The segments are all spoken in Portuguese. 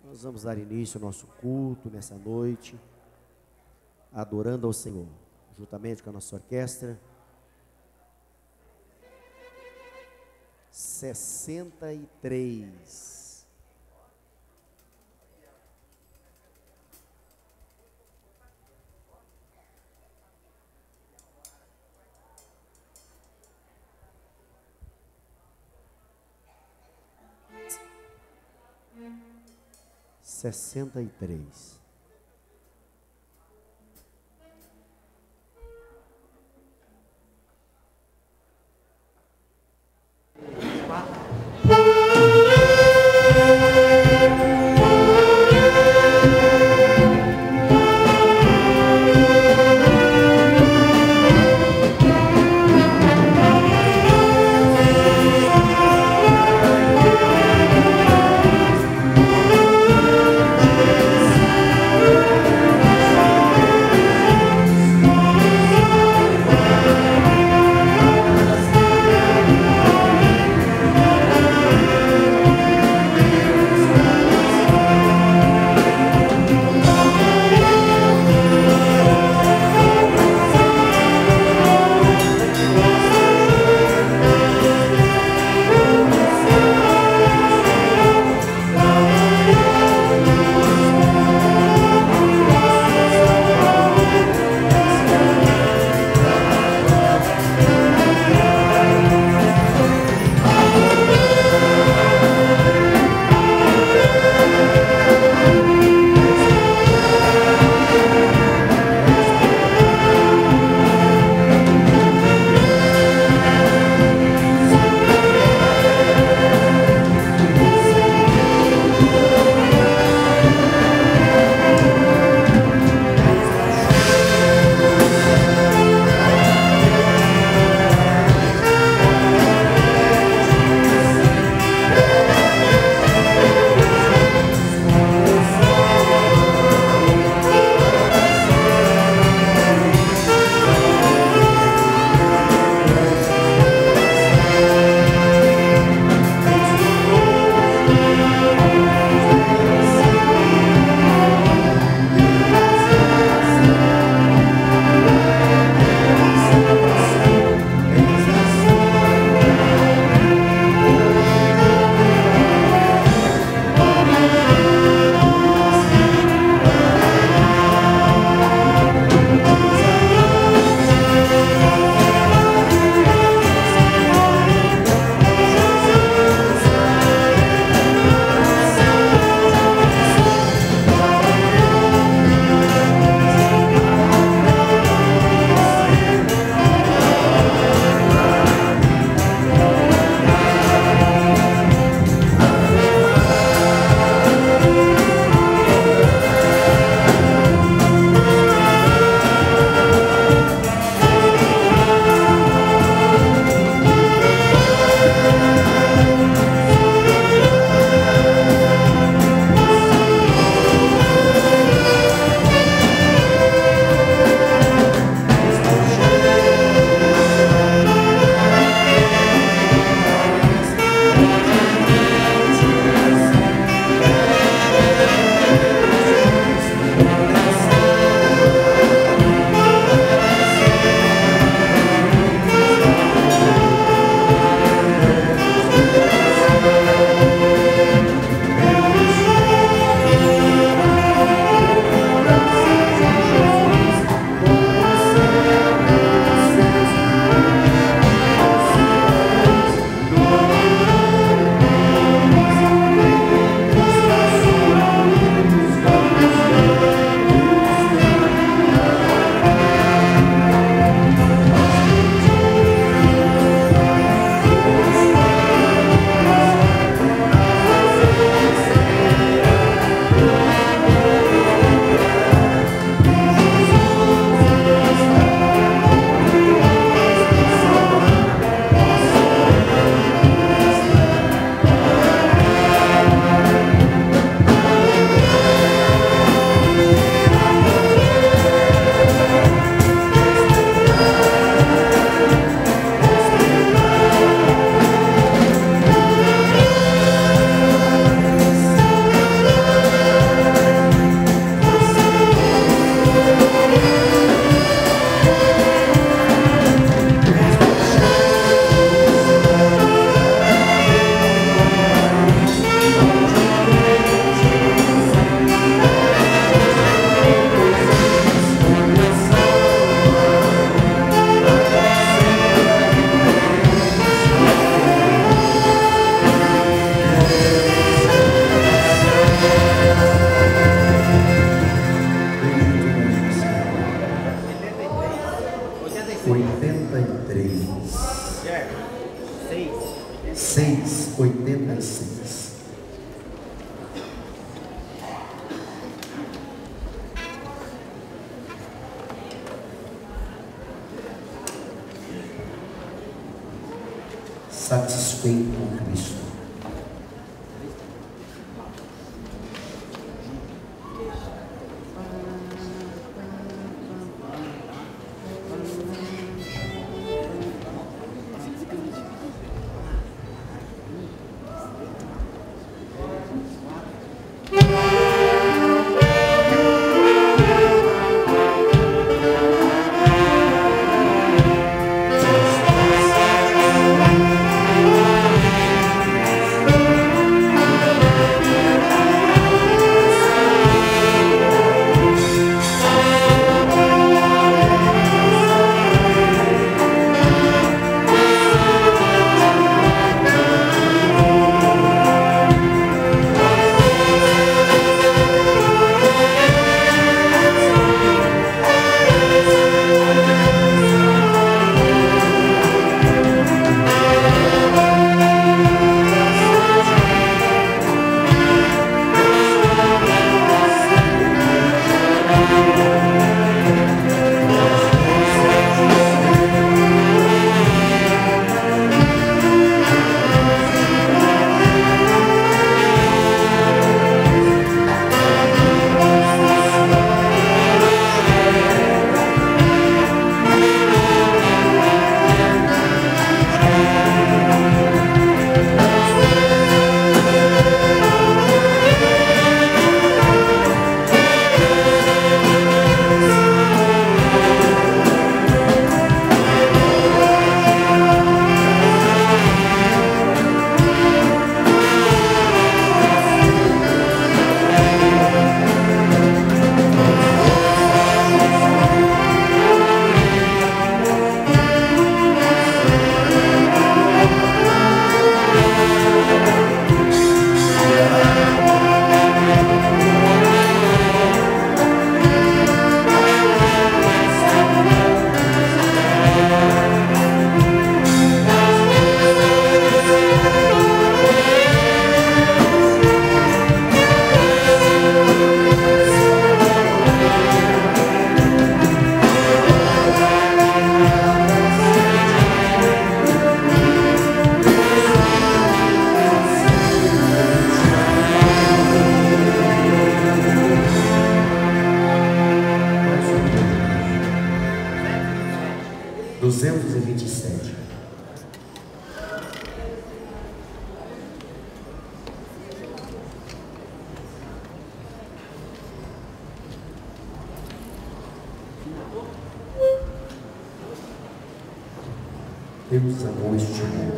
Nós vamos dar início ao nosso culto nessa noite, adorando ao Senhor, juntamente com a nossa orquestra. 63. Sessenta e três. satisfeito com Cristo. Deus amou este mundo.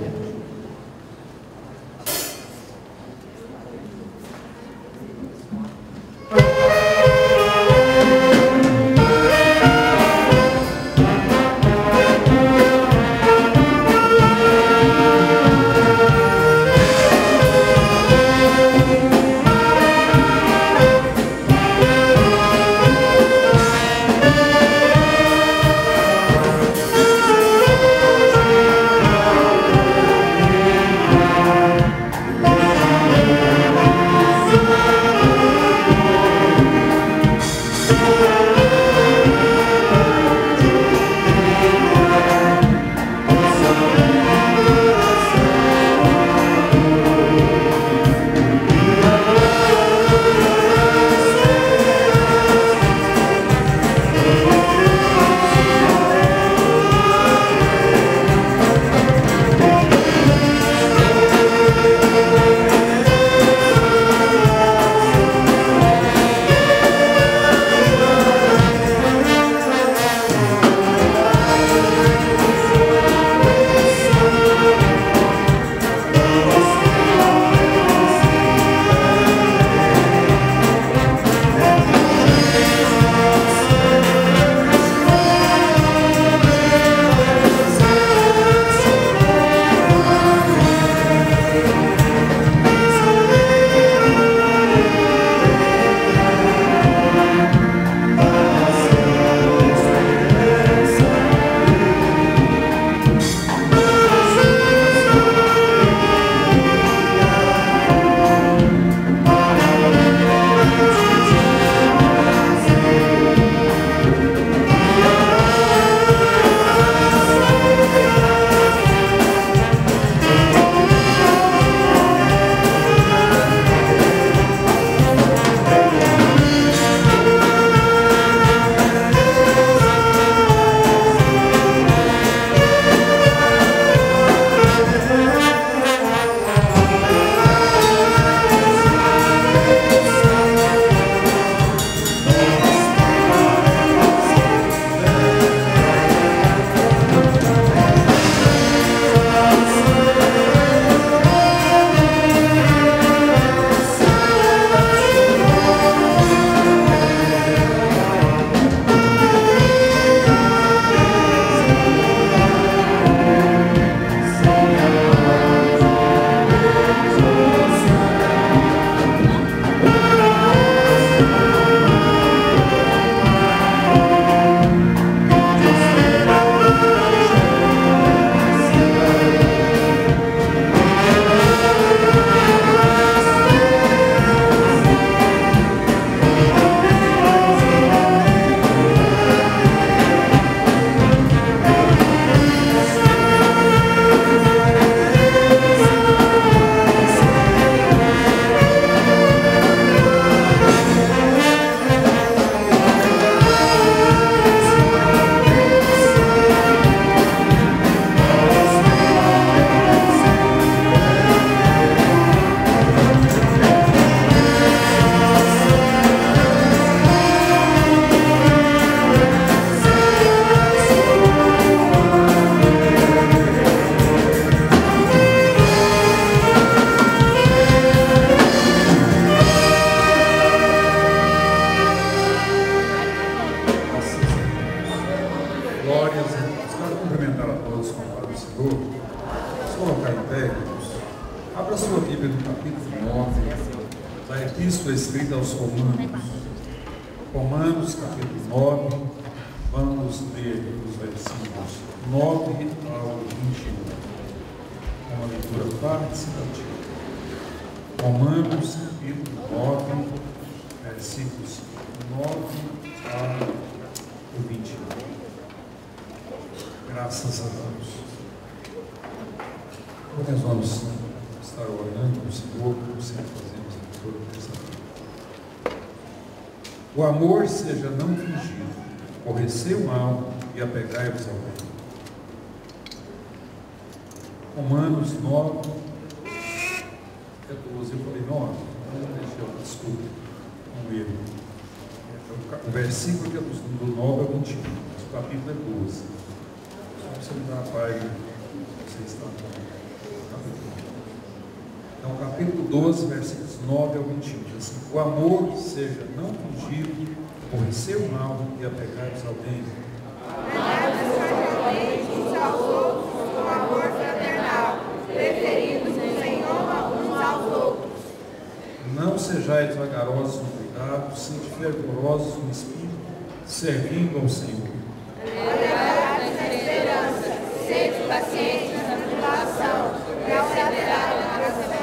Epístola escrita aos Romanos. Romanos, capítulo 9, vamos ler os versículos 9 ao 21. Uma leitura participativa. Romanos, capítulo 9, versículos 9 ao 21. Graças a Deus. Nós vamos estar orando ao Senhor, como sempre fazemos em todo o pensamento. O amor seja não fingido, aborrecei o mal e apegai-vos ao bem. Romanos 9, 14, eu falei 9, desculpe, um erro. O versículo que é do 9 ao 21, mas o capítulo é 12. Só você me dar a página, você está então, capítulo 12, versículos 9 ao 21, diz assim: o amor seja não fingido, aborrecei o mal e apegai-vos ao bem. Amai-vos cordialmente uns aos outros com amor fraternal, preferindo sem honra uns aos outros. Não sejais vagarosos no cuidado, sede fervorosos no espírito, servindo ao Senhor. Alegrados na esperança, sede pacientes na tribulação, perseverai na perseverança.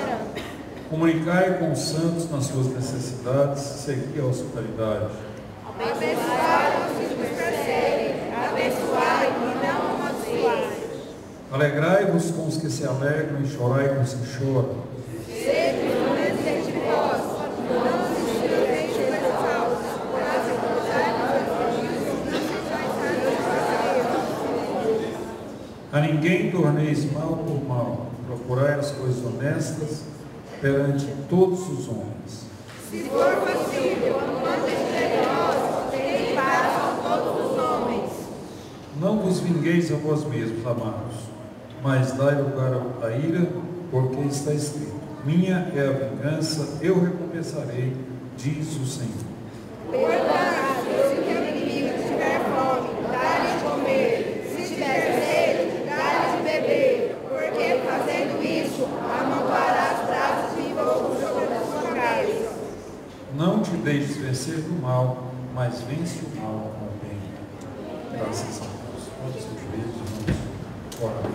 Comunicai com os santos nas suas necessidades, segui a hospitalidade. Abençoai os que vos perseguem, abençoai e não amaldiçoai. Alegrai-vos com os que se alegram e chorai com os que choram. Sede humildes entre vós, não vos julgueis pelas causas, mas A ninguém torneis mal por mal, procurai as coisas honestas perante todos os homens. se for possível, quanto entre nós, tenham paz com todos os homens. Não vos vingueis a vós mesmos, amados, mas dai lugar à ira, porque está escrito: minha é a vingança, eu recompensarei, diz o Senhor. Portanto, se o teu inimigo tiver fome, dá-lhe de comer. Se tiver sede, dá-lhe de beber. Porque fazendo isso, amontoarás pratos de fogo sobre a sua cabeça. Não te deixes vencer do mal, mas vence o mal com o bem. Graças a Deus. Pode ser joelhos, vamos orar.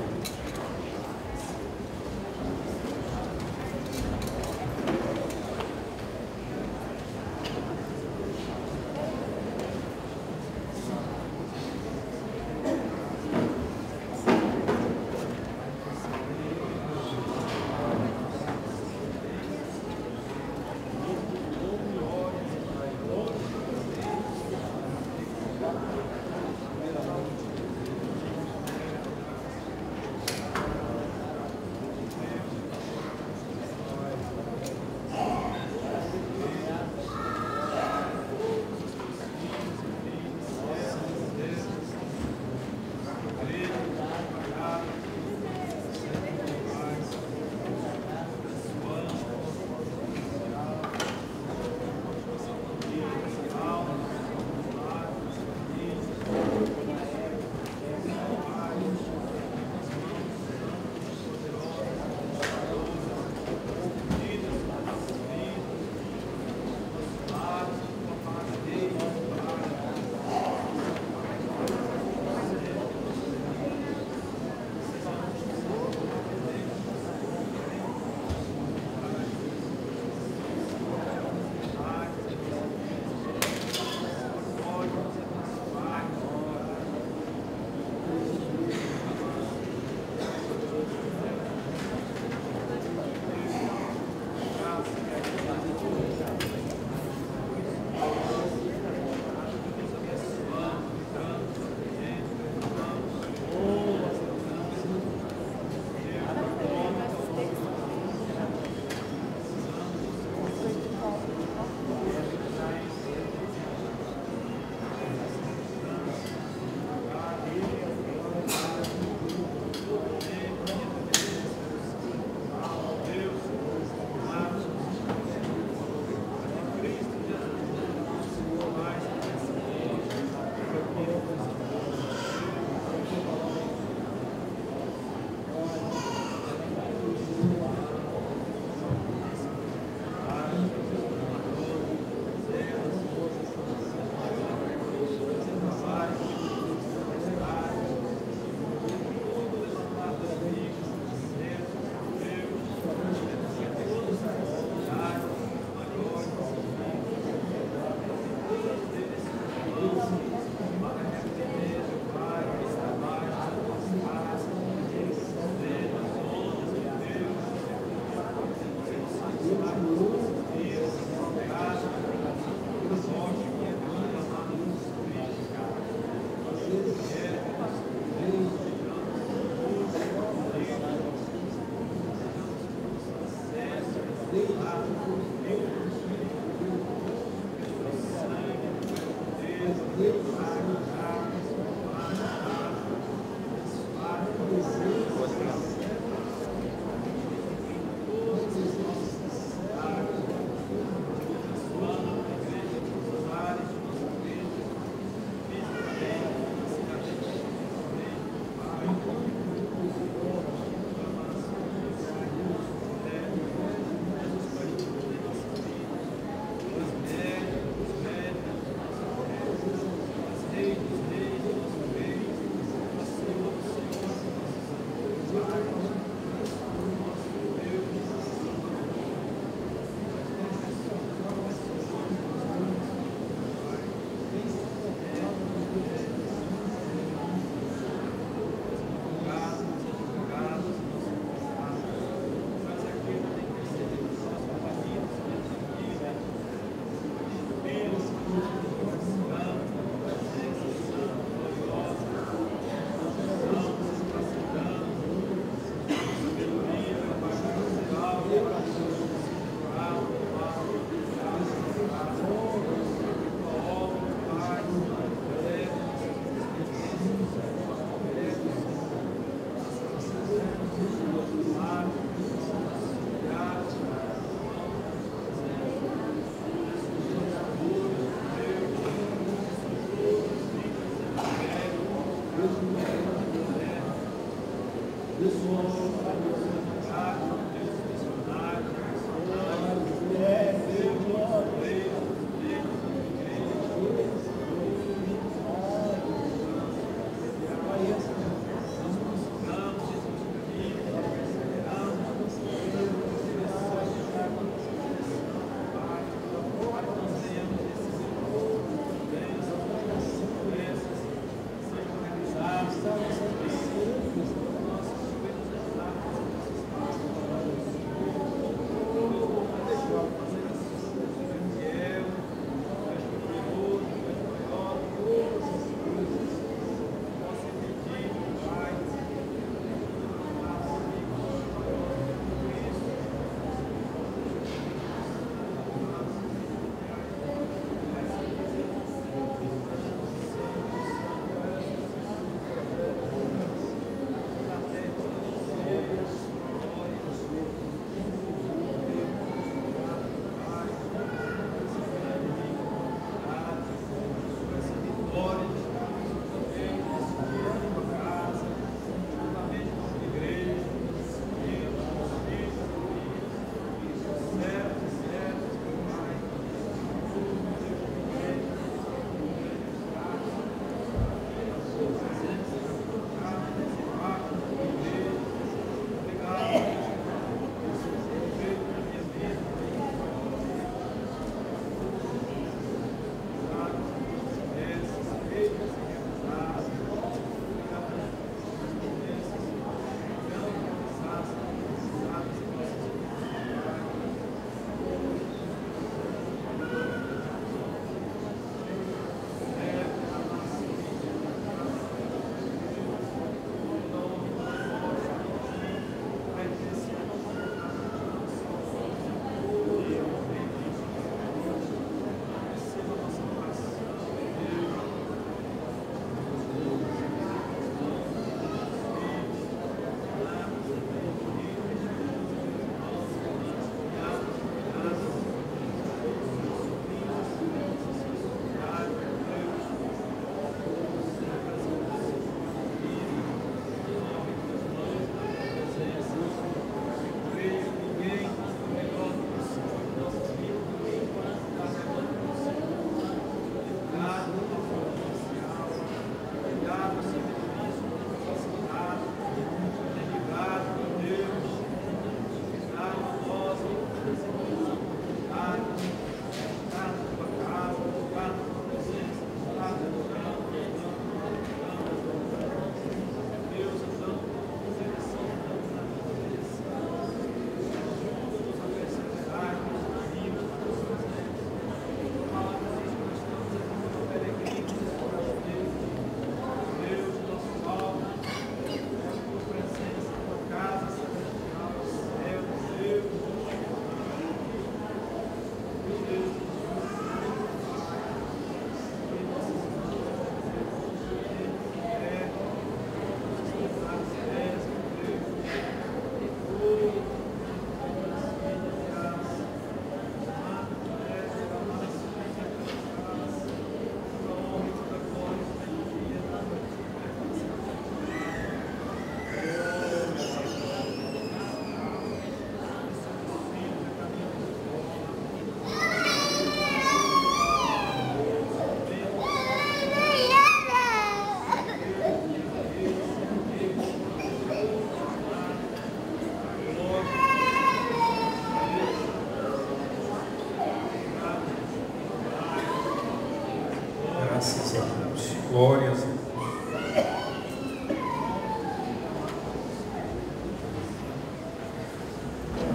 Graças a Deus. Glórias a Deus.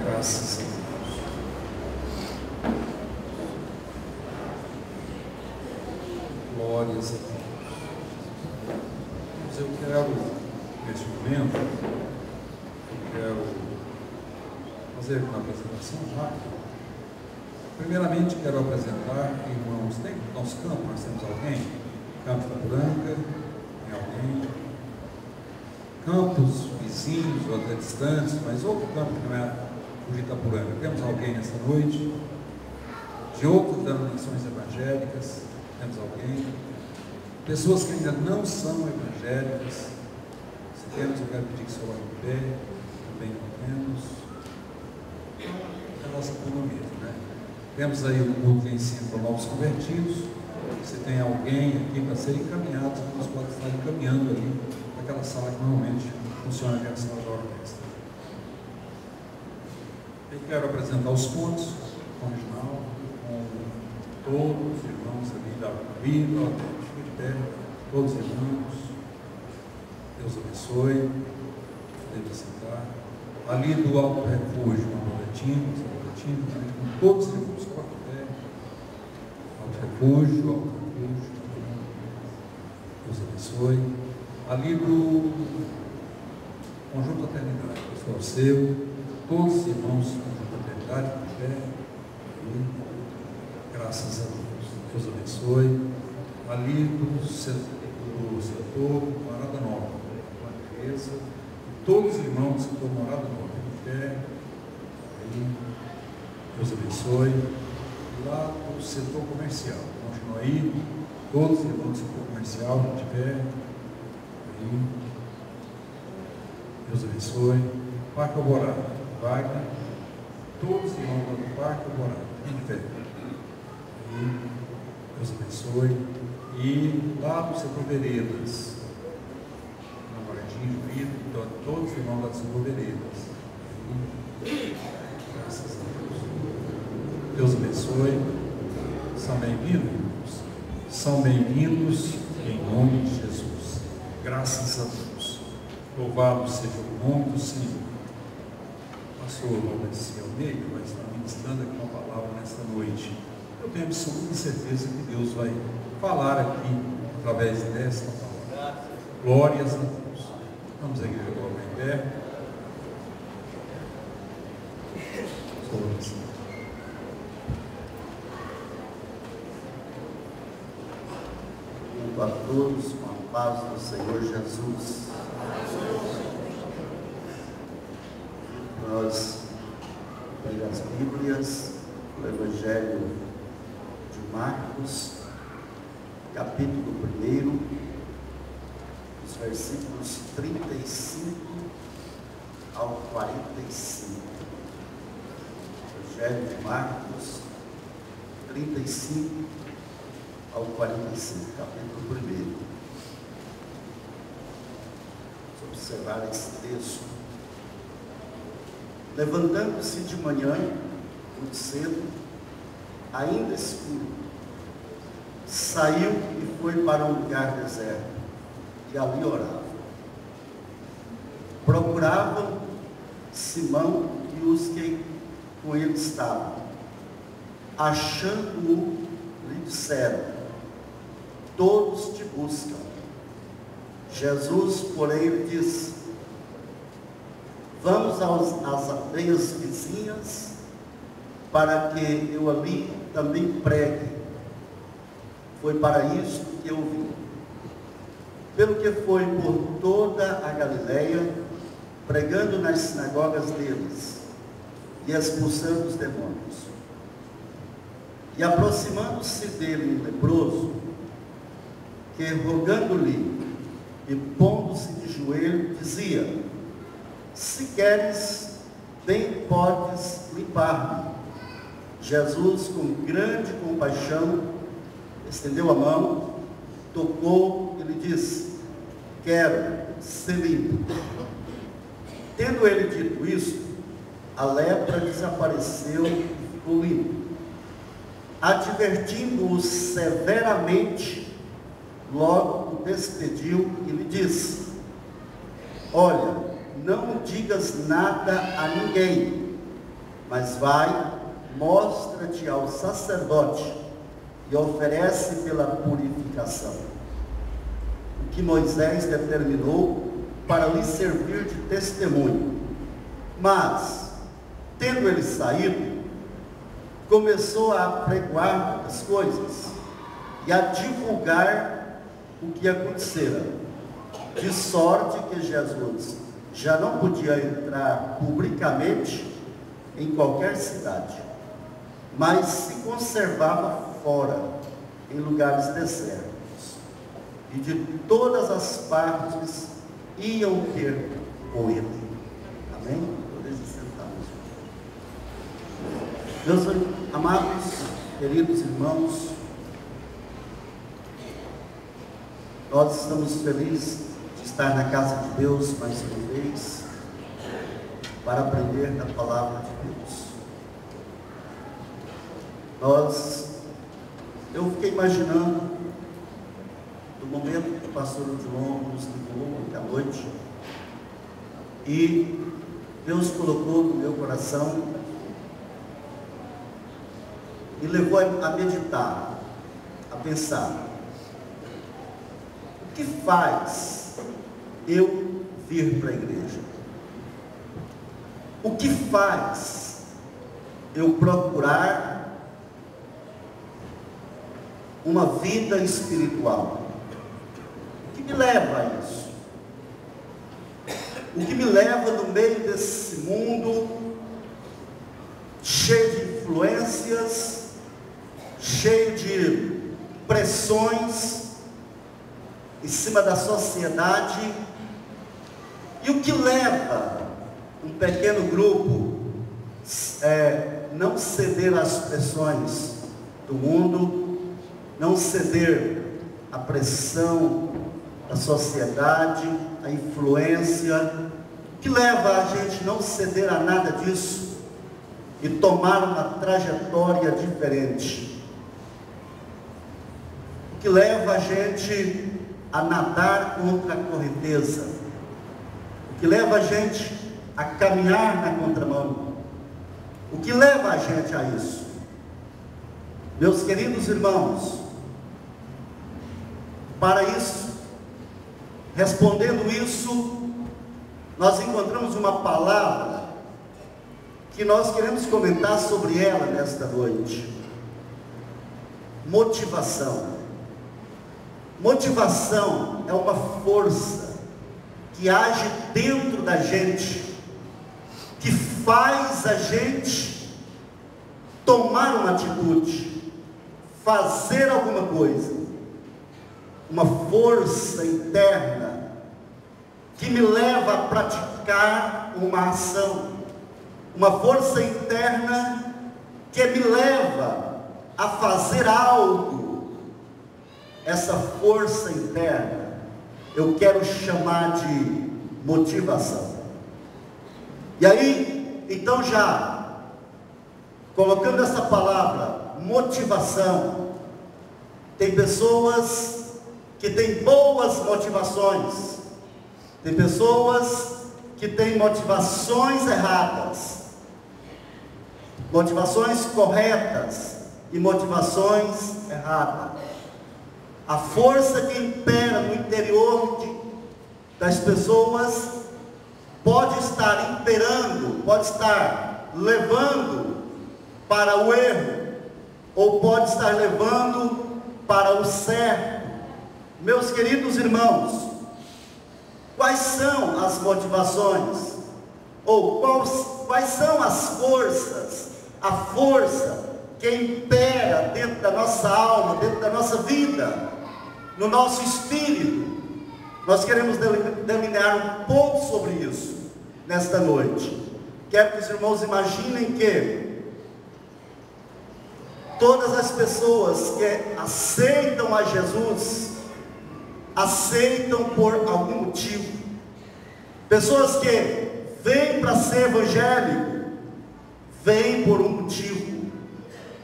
Graças a Deus. Glórias a Deus. Mas eu quero, neste momento, fazer uma apresentação rápida. Primeiramente, quero apresentar, irmãos, dentro do nosso campo, nós temos alguém, Campo da Branca, tem alguém, campos vizinhos ou até distantes, mas outro campo que não é o de Itapuranga. Temos alguém nessa noite, de outras denominações evangélicas, temos alguém, pessoas que ainda não são evangélicas. Se temos, eu quero pedir que o senhor olhe em pé, também não temos. É a nossa turma mesmo, né? Temos aí o culto de ensino para novos convertidos. Se tem alguém aqui para ser encaminhado, nós podemos estar encaminhando ali para aquela sala que normalmente funciona aquela sala da orquestra. Eu quero apresentar os pontos com o Reginaldo, com todos os irmãos ali da vida, fica de pé, todos os irmãos. Deus abençoe. Deve sentar. Ali do Alto Refúgio, uma boletim, com todos os irmãos, coloca o pé. Alto Refúgio, Deus abençoe. Ali do Conjunto Eternidade, pessoal seu, todos os irmãos do Conjunto Eternidade, com o pé. Graças a Deus. Deus abençoe. Ali do setor Morada Nova, com a Teresa, todos os irmãos do setor Morada Nova, com pé. Deus abençoe. Lá do setor comercial, continua aí, todos os irmãos do setor comercial, de pé. Deus abençoe. Parque Alvorada, Wagner, todos os irmãos do Parque Alvorada, de pé. Deus abençoe. E lá do setor Veredas, na Martim, Juízo, todos os irmãos lá do setor Veredas. Graças a Deus. Deus abençoe. São bem-vindos, irmãos. São bem-vindos em nome de Jesus. Graças a Deus. Louvado seja o nome do Senhor. Pastor Robert Almeida vai estar ministrando aqui uma palavra nesta noite. Eu tenho absoluta certeza que Deus vai falar aqui através desta palavra. Glórias a Deus. Vamos à igreja do em pé. A todos com a paz do Senhor Jesus. Nós temos as Bíblias, o Evangelho de Marcos, capítulo 1, os versículos 35 ao 45. Evangelho de Marcos, 35 ao 45, capítulo 1. Vamos observar esse texto. Levantando-se de manhã, muito cedo, ainda escuro, saiu e foi para um lugar deserto, e ali orava. Procuravam Simão e os que com ele estavam. Achando-o, lhe disseram: todos te buscam. Jesus, porém, lhe disse: vamos às aldeias vizinhas, para que eu ali também pregue. Foi para isto que eu vim. Pelo que foi por toda a Galileia, pregando nas sinagogas deles e expulsando os demônios. E aproximando-se dele um leproso, que rogando-lhe e pondo-se de joelho, dizia: se queres, bem podes limpar-me. Jesus, com grande compaixão, estendeu a mão, tocou e lhe disse: quero, ser limpo. Tendo ele dito isto, a lepra desapareceu e ficou limpo. Advertindo-o severamente, logo o despediu e lhe disse: olha, não digas nada a ninguém, mas vai, mostra-te ao sacerdote e oferece pela purificação o que Moisés determinou para lhe servir de testemunho. Mas, tendo ele saído, começou a apregoar as coisas e a divulgar o que acontecera, de sorte que Jesus já não podia entrar publicamente em qualquer cidade, mas se conservava fora, em lugares desertos, e de todas as partes iam ter com ele. Amém? Podemos sentar. Meus amados, queridos irmãos, nós estamos felizes de estar na casa de Deus mais uma vez, para aprender da palavra de Deus. Eu fiquei imaginando do momento que o pastor João nos ligou ontem à noite, e Deus colocou no meu coração e levou a meditar, a pensar: o que faz eu vir para a igreja? O que faz eu procurar uma vida espiritual? O que me leva a isso? O que me leva no meio desse mundo cheio de influências, cheio de pressões em cima da sociedade, e o que leva um pequeno grupo não ceder às pressões do mundo, não ceder à pressão da sociedade, à influência, que leva a gente não ceder a nada disso e tomar uma trajetória diferente, que leva a gente a nadar contra a correnteza, o que leva a gente a caminhar na contramão, o que leva a gente a isso. Meus queridos irmãos, para isso, respondendo isso, nós encontramos uma palavra que nós queremos comentar sobre ela nesta noite: motivação. Motivação é uma força que age dentro da gente, que faz a gente tomar uma atitude, fazer alguma coisa. Uma força interna que me leva a praticar uma ação, uma força interna que me leva a fazer algo. Essa força interna eu quero chamar de motivação. E aí, então, já colocando essa palavra motivação, tem pessoas que têm boas motivações, tem pessoas que têm motivações erradas, motivações corretas e motivações erradas. A força que impera no interior das pessoas pode estar imperando, pode estar levando para o erro, ou pode estar levando para o certo. Meus queridos irmãos, quais são as motivações? Ou quais são as forças? A força que impera dentro da nossa alma, dentro da nossa vida, no nosso espírito. Nós queremos delinear um pouco sobre isso nesta noite. Quero que os irmãos imaginem que todas as pessoas que aceitam a Jesus, aceitam por algum motivo. Pessoas que vêm para ser evangélico, vêm por um motivo.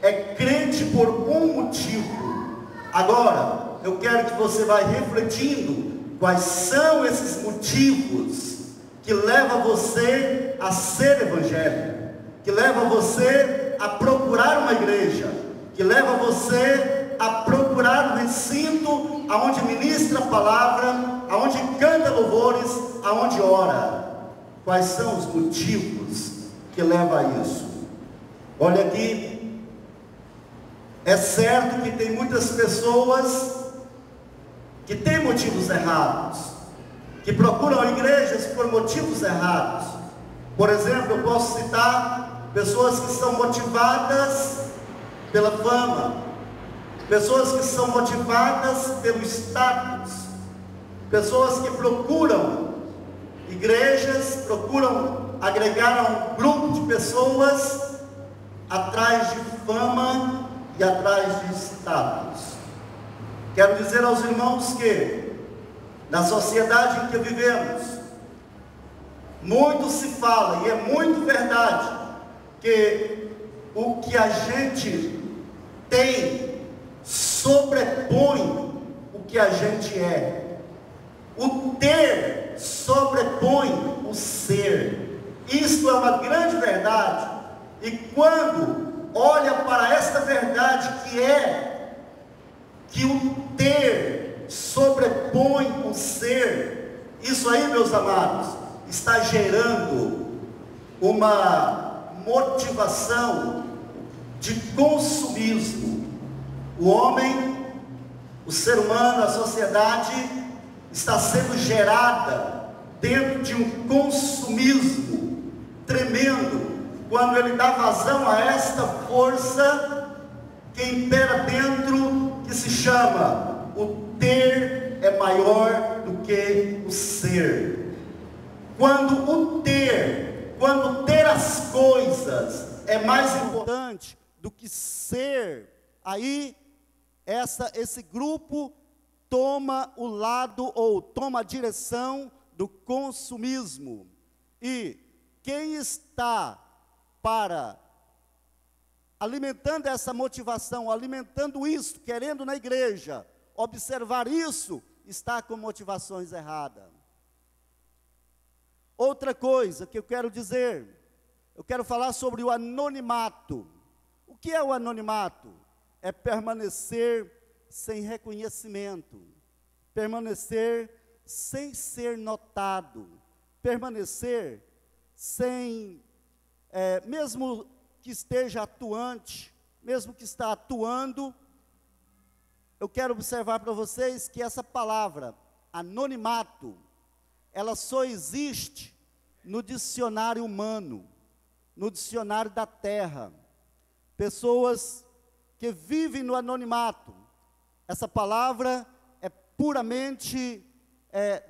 É crente por um motivo. Agora, eu quero que você vá refletindo quais são esses motivos que levam você a ser evangélico, que levam você a procurar uma igreja, que levam você a procurar um recinto aonde ministra a palavra, aonde canta louvores, aonde ora. Quais são os motivos que levam a isso? Olha aqui, é certo que tem muitas pessoas que têm motivos errados, que procuram igrejas por motivos errados. Por exemplo, eu posso citar pessoas que são motivadas pela fama, pessoas que são motivadas pelo status, pessoas que procuram igrejas, procuram agregar a um grupo de pessoas atrás de fama e atrás de status. Quero dizer aos irmãos que na sociedade em que vivemos, muito se fala, e é muito verdade, que o que a gente tem sobrepõe o que a gente é. O ter sobrepõe o ser. Isto é uma grande verdade. E quando olha para esta verdade que o ter sobrepõe o ser, isso aí, meus amados, está gerando uma motivação de consumismo. O homem, o ser humano, a sociedade está sendo gerada dentro de um consumismo tremendo, quando ele dá vazão a esta força que impera dentro, que se chama: o ter é maior do que o ser. Quando ter as coisas é mais importante do que ser, aí esse grupo toma o lado, ou toma a direção do consumismo. E quem está alimentando essa motivação, alimentando isso, querendo na igreja observar isso, está com motivações erradas. Outra coisa que eu quero dizer, eu quero falar sobre o anonimato. O que é o anonimato? É permanecer sem reconhecimento, permanecer sem ser notado, permanecer sem, mesmo que esteja atuante, mesmo que está atuando. Eu quero observar para vocês que essa palavra, anonimato, ela só existe no dicionário humano, no dicionário da terra. Pessoas que vivem no anonimato, essa palavra é puramente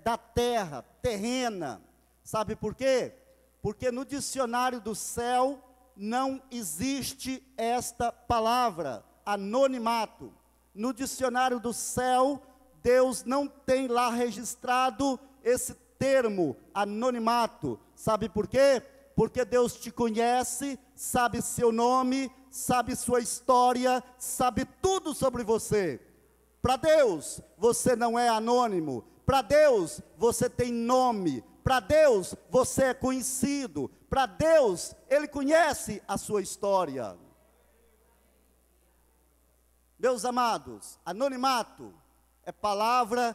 da terra, terrena. Sabe por quê? Porque no dicionário do céu não existe esta palavra, anonimato. No dicionário do céu, Deus não tem lá registrado esse termo, anonimato. Sabe por quê? Porque Deus te conhece, sabe seu nome, sabe sua história, sabe tudo sobre você. Para Deus, você não é anônimo. Para Deus, você tem nome. Para Deus, você é conhecido. Para Deus, Ele conhece a sua história. Meus amados, anonimato é palavra,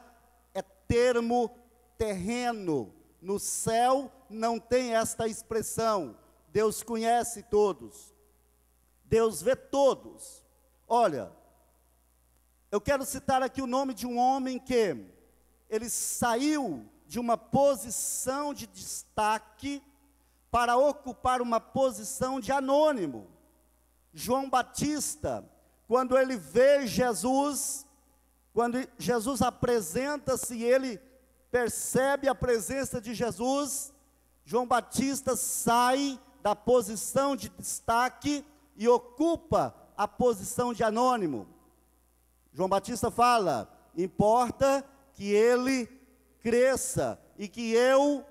é termo terreno. No céu não tem esta expressão. Deus conhece todos. Deus vê todos. Olha, eu quero citar aqui o nome de um homem que ele saiu de uma posição de destaque para ocupar uma posição de anônimo. João Batista, quando ele vê Jesus, quando Jesus apresenta-se e ele percebe a presença de Jesus, João Batista sai da posição de destaque e ocupa a posição de anônimo. João Batista fala: importa que ele cresça e que eu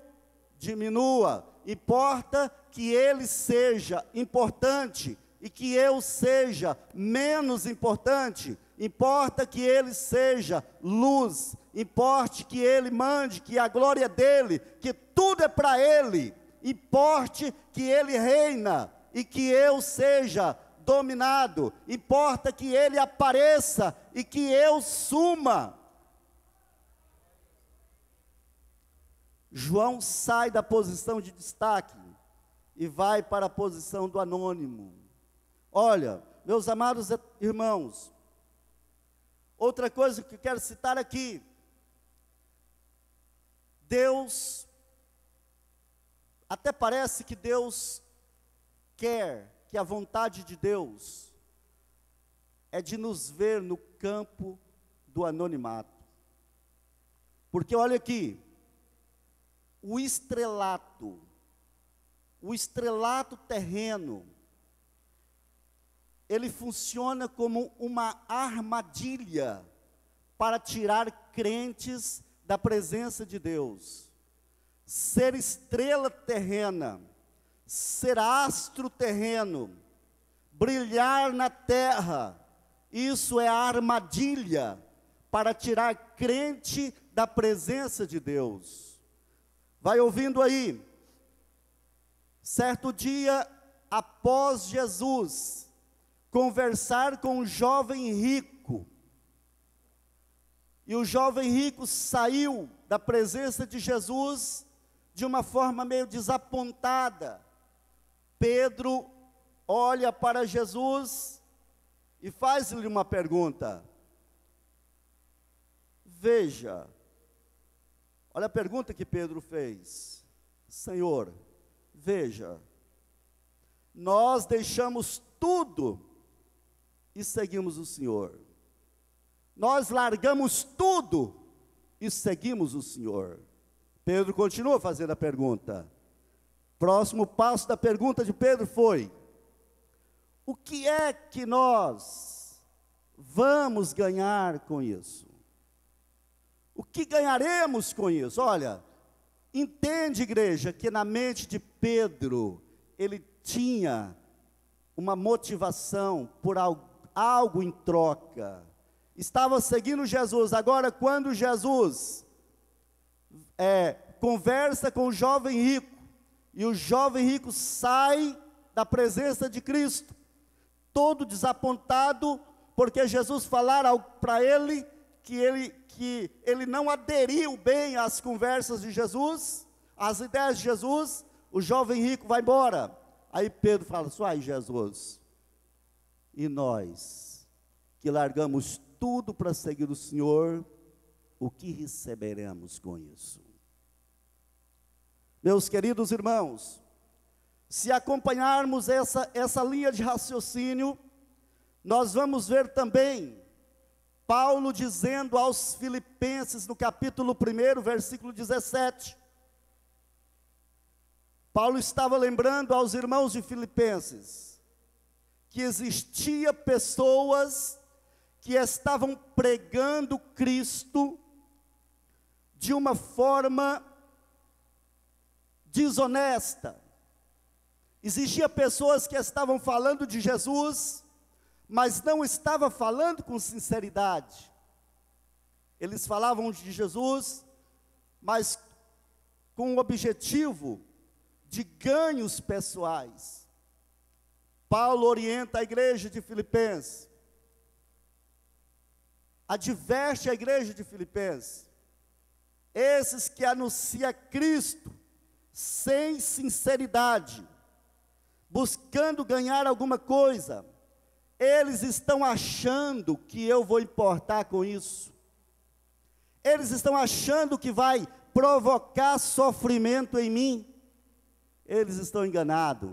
diminua. Importa que ele seja importante e que eu seja menos importante. importa que Ele seja luz, importe que Ele mande, que a glória é dEle, que tudo é para Ele, importe que Ele reina e que eu seja dominado, importa que Ele apareça e que eu suma. João sai da posição de destaque e vai para a posição do anônimo. Olha, meus amados irmãos, outra coisa que eu quero citar aqui, Deus, até parece que Deus quer, que a vontade de Deus é de nos ver no campo do anonimato. Porque olha aqui, o estrelato terreno, ele funciona como uma armadilha para tirar crentes da presença de Deus. Ser estrela terrena, ser astro terreno, brilhar na terra, isso é a armadilha para tirar crente da presença de Deus. Vai ouvindo aí. Certo dia, após Jesus conversar com um jovem rico, e o jovem rico saiu da presença de Jesus de uma forma meio desapontada, Pedro olha para Jesus e faz-lhe uma pergunta. Veja, olha a pergunta que Pedro fez. Senhor, veja, nós deixamos tudo e seguimos o Senhor. Nós largamos tudo e seguimos o Senhor. Pedro continua fazendo a pergunta. Próximo passo da pergunta de Pedro foi: o que é que nós vamos ganhar com isso? O que ganharemos com isso? Olha, entende, igreja, que na mente de Pedro, ele tinha uma motivação por algo em troca. Estava seguindo Jesus. Agora, quando Jesus conversa com o jovem rico, e o jovem rico sai da presença de Cristo, todo desapontado, porque Jesus falara para ele que ele não aderiu bem às conversas de Jesus, às ideias de Jesus. O jovem rico vai embora. Aí Pedro fala assim: ai, Jesus, e nós que largamos tudo para seguir o Senhor, o que receberemos com isso? Meus queridos irmãos, se acompanharmos essa linha de raciocínio, nós vamos ver também Paulo dizendo aos Filipenses, no capítulo 1, versículo 17. Paulo estava lembrando aos irmãos de Filipenses que existia pessoas que estavam pregando Cristo de uma forma desonesta. Existia pessoas que estavam falando de Jesus, mas não estavam falando com sinceridade. Eles falavam de Jesus, mas com o objetivo de ganhos pessoais. Paulo orienta a igreja de Filipenses, adverte a igreja de Filipenses: esses que anunciam Cristo sem sinceridade, buscando ganhar alguma coisa, eles estão achando que eu vou importar com isso. Eles estão achando que vai provocar sofrimento em mim. Eles estão enganados.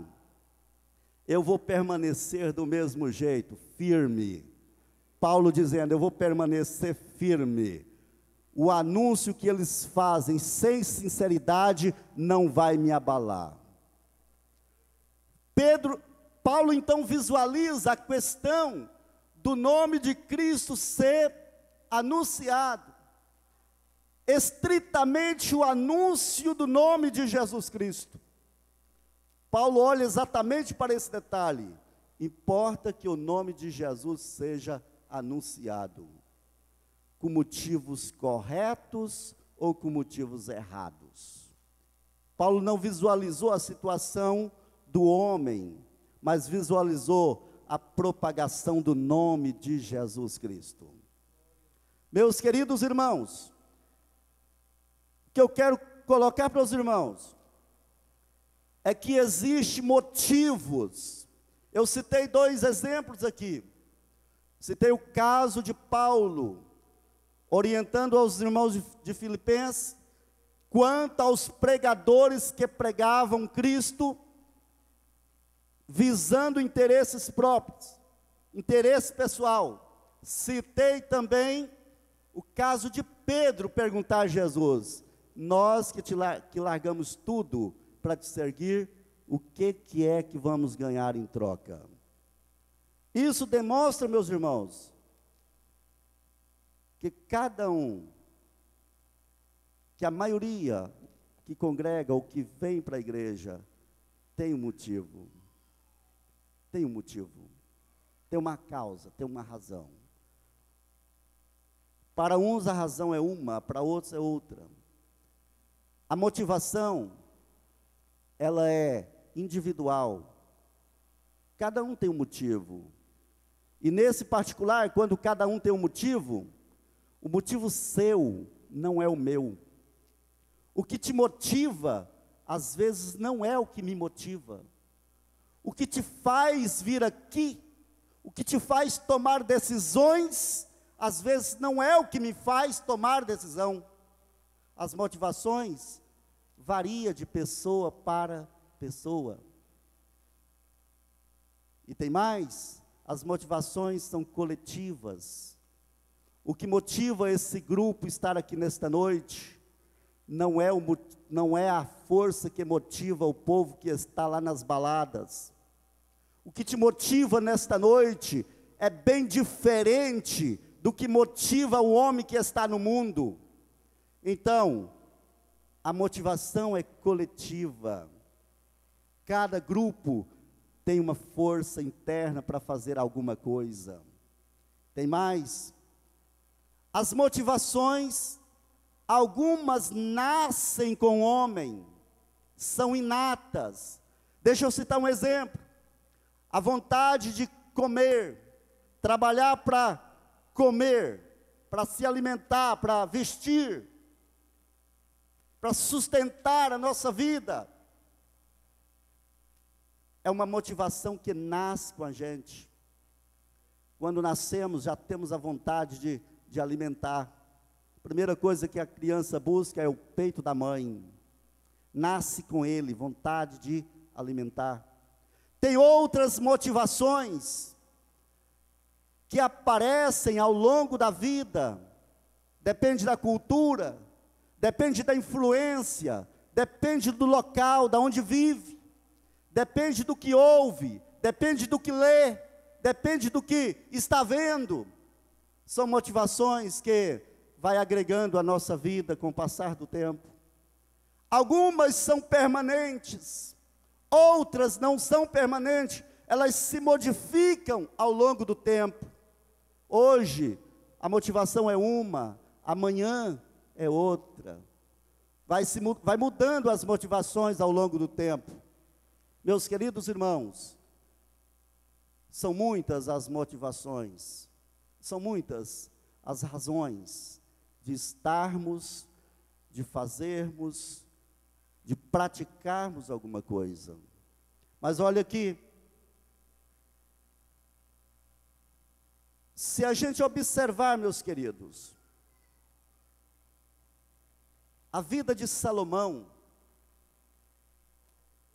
Eu vou permanecer do mesmo jeito, firme. Paulo dizendo: eu vou permanecer firme. O anúncio que eles fazem sem sinceridade não vai me abalar. Paulo então visualiza a questão do nome de Cristo ser anunciado. Estritamente o anúncio do nome de Jesus Cristo. Paulo olha exatamente para esse detalhe. Importa que o nome de Jesus seja anunciado? Com motivos corretos ou com motivos errados? Paulo não visualizou a situação do homem, mas visualizou a propagação do nome de Jesus Cristo. Meus queridos irmãos, o que eu quero colocar para os irmãos é que existem motivos. Eu citei 2 exemplos aqui. Citei o caso de Paulo, orientando aos irmãos de Filipenses, quanto aos pregadores que pregavam Cristo, visando interesses próprios, interesse pessoal. Citei também o caso de Pedro perguntar a Jesus: nós que largamos tudo para te seguir, o que é que vamos ganhar em troca? Isso demonstra, meus irmãos, que cada um, que a maioria que congrega ou que vem para a igreja, tem um motivo. Tem um motivo. Tem uma causa, tem uma razão. Para uns a razão é uma, para outros é outra. A motivação, ela é individual. Cada um tem um motivo. E nesse particular, quando cada um tem um motivo, o motivo seu não é o meu. O que te motiva, às vezes não é o que me motiva. O que te faz vir aqui, o que te faz tomar decisões, às vezes não é o que me faz tomar decisão. As motivações variam de pessoa para pessoa. E tem mais, as motivações são coletivas. O que motiva esse grupo estar aqui nesta noite, não é a força que motiva o povo que está lá nas baladas. O que te motiva nesta noite é bem diferente do que motiva o homem que está no mundo. Então, a motivação é coletiva. Cada grupo tem uma força interna para fazer alguma coisa. Tem mais. As motivações, algumas nascem com o homem, são inatas. Deixa eu citar um exemplo. A vontade de comer, trabalhar para comer, para se alimentar, para vestir, para sustentar a nossa vida. É uma motivação que nasce com a gente. Quando nascemos, já temos a vontade de alimentar. A primeira coisa que a criança busca é o peito da mãe. Nasce com ele, vontade de alimentar. Tem outras motivações que aparecem ao longo da vida. Depende da cultura, depende da influência, depende do local, da onde vive. Depende do que ouve, depende do que lê, depende do que está vendo. São motivações que vai agregando a nossa vida com o passar do tempo. Algumas são permanentes, outras não são permanentes, elas se modificam ao longo do tempo. Hoje, a motivação é uma, amanhã é outra. Vai mudando as motivações ao longo do tempo. Meus queridos irmãos, são muitas as motivações, são muitas as razões de estarmos, de fazermos, de praticarmos alguma coisa. Mas olha aqui, se a gente observar, meus queridos, a vida de Salomão,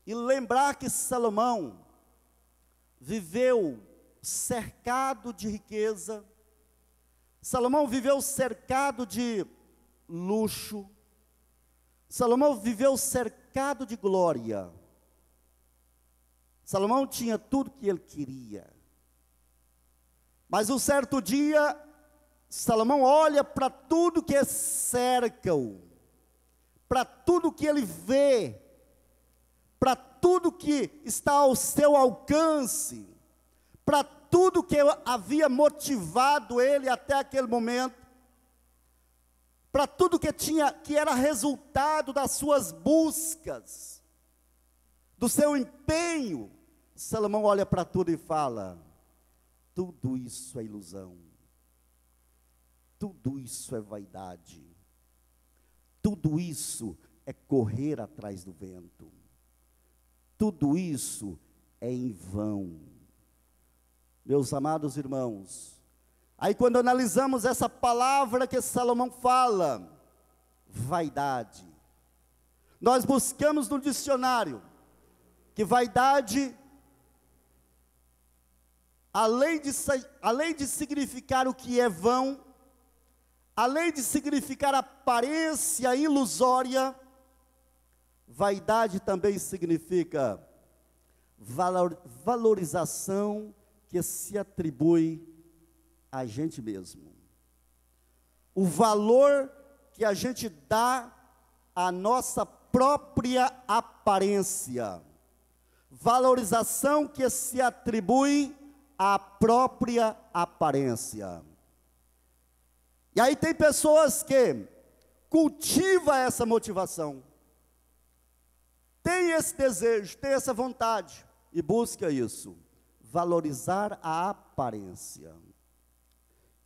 e lembrar que Salomão viveu cercado de riqueza, Salomão viveu cercado de luxo, Salomão viveu cercado de glória. Salomão tinha tudo que ele queria. Mas um certo dia, Salomão olha para tudo que cerca-o, para tudo que ele vê, para tudo que está ao seu alcance, para tudo que havia motivado ele até aquele momento, para tudo que era resultado das suas buscas, do seu empenho, Salomão olha para tudo e fala: tudo isso é ilusão, tudo isso é vaidade, tudo isso é correr atrás do vento, tudo isso é em vão. Meus amados irmãos, aí quando analisamos essa palavra que Salomão fala, vaidade, nós buscamos no dicionário que vaidade, além de significar o que é vão, além de significar aparência ilusória, vaidade também significa valorização que se atribui a gente mesmo. O valor que a gente dá à nossa própria aparência. Valorização que se atribui à própria aparência. E aí tem pessoas que cultivam essa motivação, tem esse desejo, tem essa vontade, e busca isso, valorizar a aparência,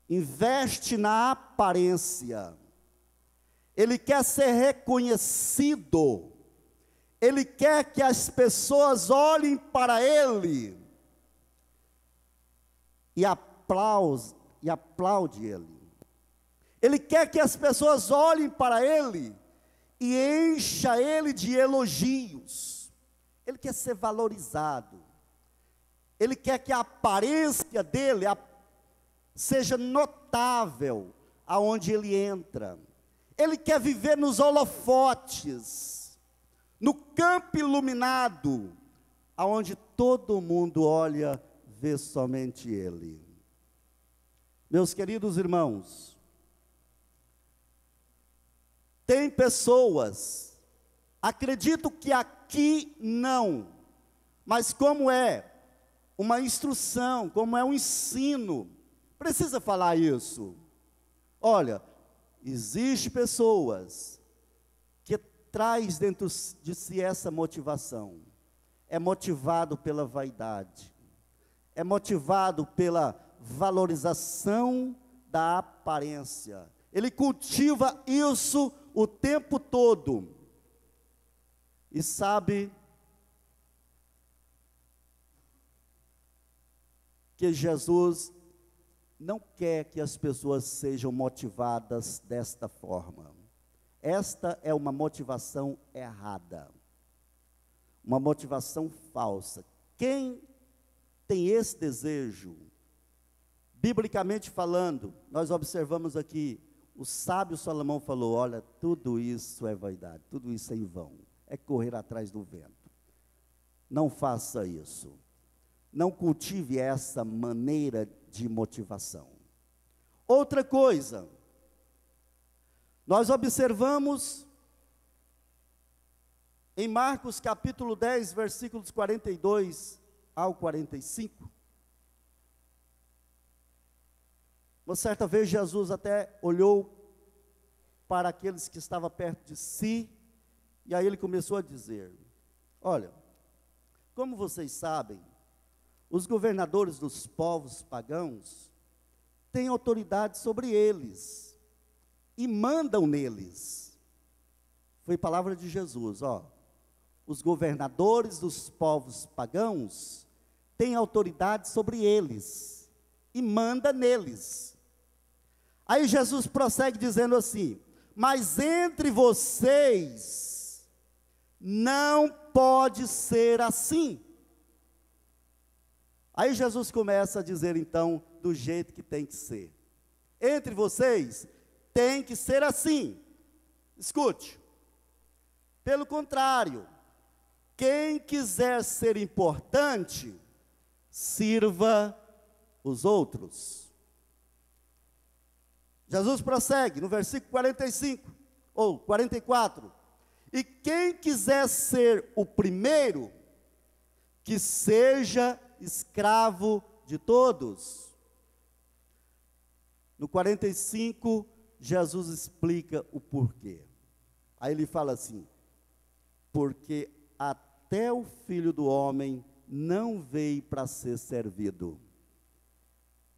investe na aparência, ele quer ser reconhecido, ele quer que as pessoas olhem para ele, e aplaude ele quer que as pessoas olhem para ele, e encha ele de elogios, ele quer ser valorizado, ele quer que a aparência dele seja notável aonde ele entra, ele quer viver nos holofotes, no campo iluminado, aonde todo mundo olha, vê somente ele. Meus queridos irmãos, tem pessoas, acredito que aqui não, mas como é uma instrução, como é um ensino, precisa falar isso. Olha, existe pessoas que traz dentro de si essa motivação, é motivado pela vaidade, é motivado pela valorização da aparência, ele cultiva isso o tempo todo, e sabe que Jesus não quer que as pessoas sejam motivadas desta forma. Esta é uma motivação errada, uma motivação falsa. Quem tem esse desejo, biblicamente falando, nós observamos aqui, o sábio Salomão falou: olha, tudo isso é vaidade, tudo isso é em vão, é correr atrás do vento. Não faça isso, não cultive essa maneira de motivação. Outra coisa, nós observamos em Marcos capítulo 10, versículos 42 ao 45, uma certa vez Jesus até olhou para aqueles que estavam perto de si, e aí ele começou a dizer: olha, como vocês sabem, os governadores dos povos pagãos têm autoridade sobre eles, e mandam neles. Foi palavra de Jesus, ó. Os governadores dos povos pagãos têm autoridade sobre eles, e manda neles. Aí Jesus prossegue dizendo assim: mas entre vocês não pode ser assim. Aí Jesus começa a dizer então do jeito que tem que ser. Entre vocês tem que ser assim. Escute. Pelo contrário, quem quiser ser importante, sirva os outros. Jesus prossegue no versículo 45, ou 44, e quem quiser ser o primeiro, que seja escravo de todos. No 45, Jesus explica o porquê. Aí ele fala assim: porque até o Filho do Homem não veio para ser servido,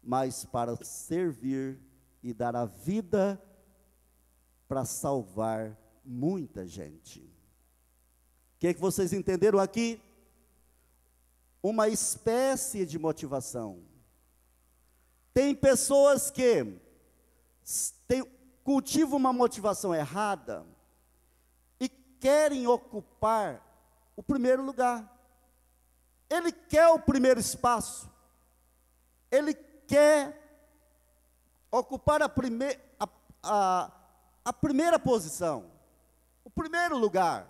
mas para servir e dar a vida para salvar muita gente. O que é que vocês entenderam aqui? Uma espécie de motivação. Tem pessoas que cultivam uma motivação errada e querem ocupar o primeiro lugar. Ele quer o primeiro espaço. Ele quer ocupar a primeira posição, o primeiro lugar.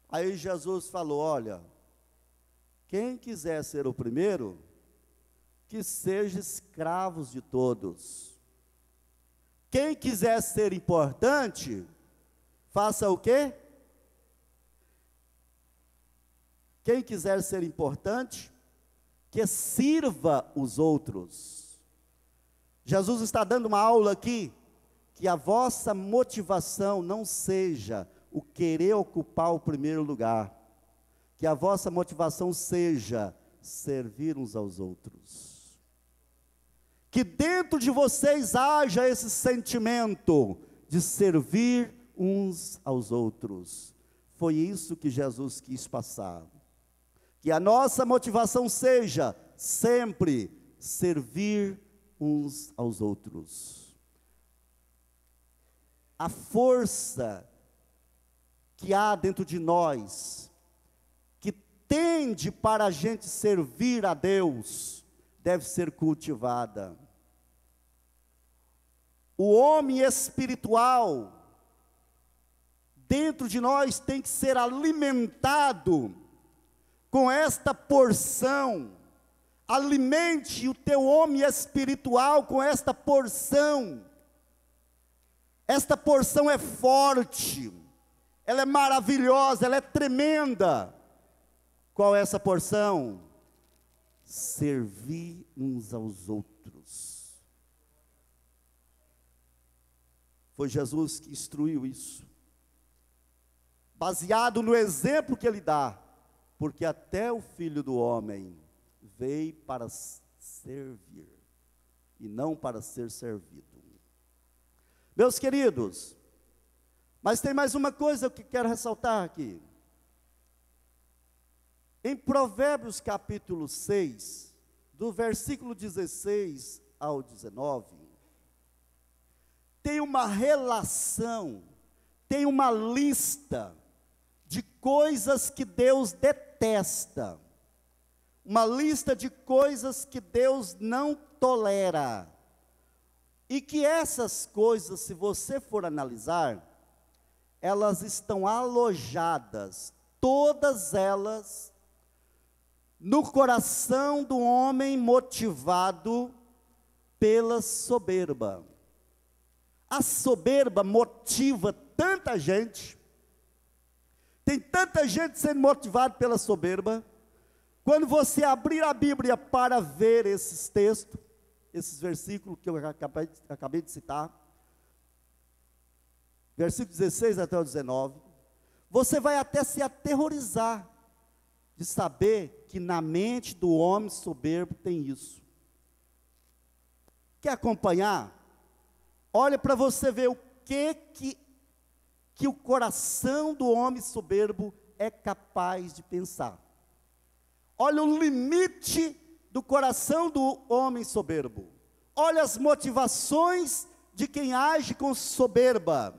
Aí Jesus falou: olha, quem quiser ser o primeiro, que seja escravos de todos. Quem quiser ser importante, faça o quê? Quem quiser ser importante, que sirva os outros. Jesus está dando uma aula aqui, que a vossa motivação não seja o querer ocupar o primeiro lugar, que a vossa motivação seja servir uns aos outros. Que dentro de vocês haja esse sentimento de servir uns aos outros. Foi isso que Jesus quis passar. Que a nossa motivação seja sempre servir uns aos outros. A força que há dentro de nós, que tende para a gente servir a Deus, deve ser cultivada. O homem espiritual dentro de nós tem que ser alimentado com esta porção. Alimente o teu homem espiritual com esta porção. Esta porção é forte, ela é maravilhosa, ela é tremenda. Qual é essa porção? Servir uns aos outros. Foi Jesus que instruiu isso, baseado no exemplo que ele dá, porque até o Filho do Homem veio para servir, e não para ser servido. Meus queridos, mas tem mais uma coisa que quero ressaltar aqui. Em Provérbios capítulo 6, do versículo 16 ao 19, tem uma relação, tem uma lista de coisas que Deus detesta, uma lista de coisas que Deus não tolera, e que essas coisas, se você for analisar, elas estão alojadas, todas elas, no coração do homem motivado pela soberba. A soberba motiva tanta gente, tem tanta gente sendo motivada pela soberba. Quando você abrir a Bíblia para ver esses textos, esses versículos que eu acabei de citar, versículo 16 até o 19, você vai até se aterrorizar de saber que na mente do homem soberbo tem isso. Quer acompanhar? Olha para você ver o que o coração do homem soberbo é capaz de pensar. Olha o limite do coração do homem soberbo. Olha as motivações de quem age com soberba.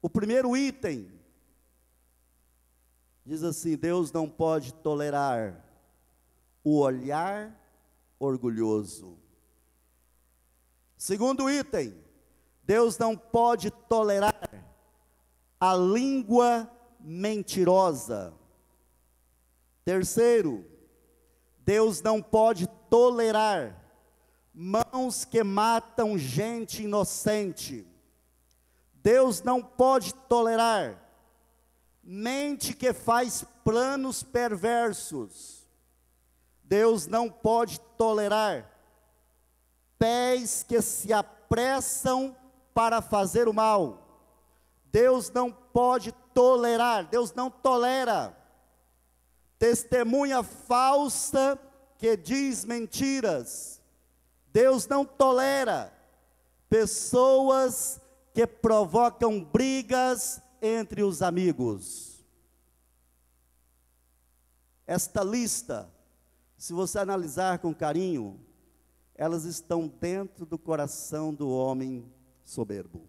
O primeiro item diz assim: Deus não pode tolerar o olhar orgulhoso. Segundo item, Deus não pode tolerar a língua mentirosa. Terceiro, Deus não pode tolerar mãos que matam gente inocente. Deus não pode tolerar mente que faz planos perversos. Deus não pode tolerar pés que se apressam para fazer o mal. Deus não pode tolerar, Deus não tolera testemunha falsa que diz mentiras. Deus não tolera pessoas que provocam brigas entre os amigos. Esta lista, se você analisar com carinho, elas estão dentro do coração do homem soberbo.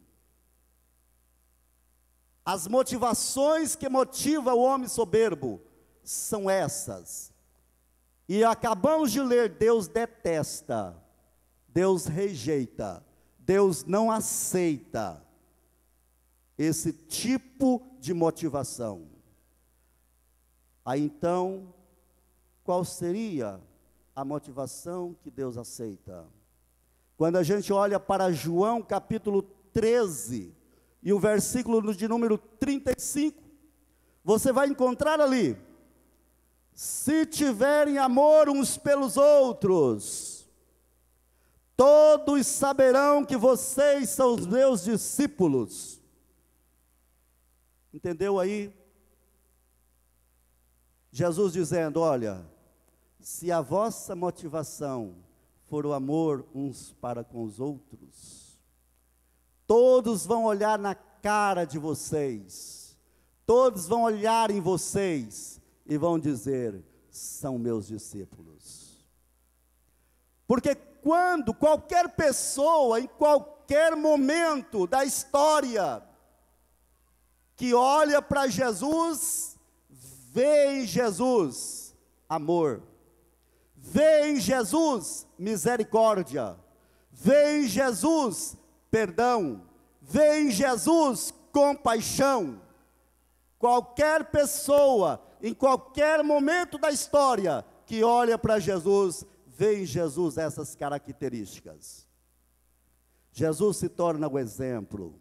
As motivações que motivam o homem soberbo são essas. E acabamos de ler, Deus detesta, Deus rejeita, Deus não aceita esse tipo de motivação. Aí então, qual seria a motivação que Deus aceita? Quando a gente olha para João capítulo 13, e o versículo de número 35, você vai encontrar ali: se tiverem amor uns pelos outros, todos saberão que vocês são os meus discípulos. Entendeu aí? Jesus dizendo: olha, se a vossa motivação for o amor uns para com os outros, todos vão olhar na cara de vocês, todos vão olhar em vocês e vão dizer: são meus discípulos. Porque quando qualquer pessoa, em qualquer momento da história, que olha para Jesus, vê em Jesus amor, vê em Jesus misericórdia, vê em Jesus perdão, vê em Jesus compaixão. Qualquer pessoa, em qualquer momento da história, que olha para Jesus, vê em Jesus essas características. Jesus se torna o exemplo.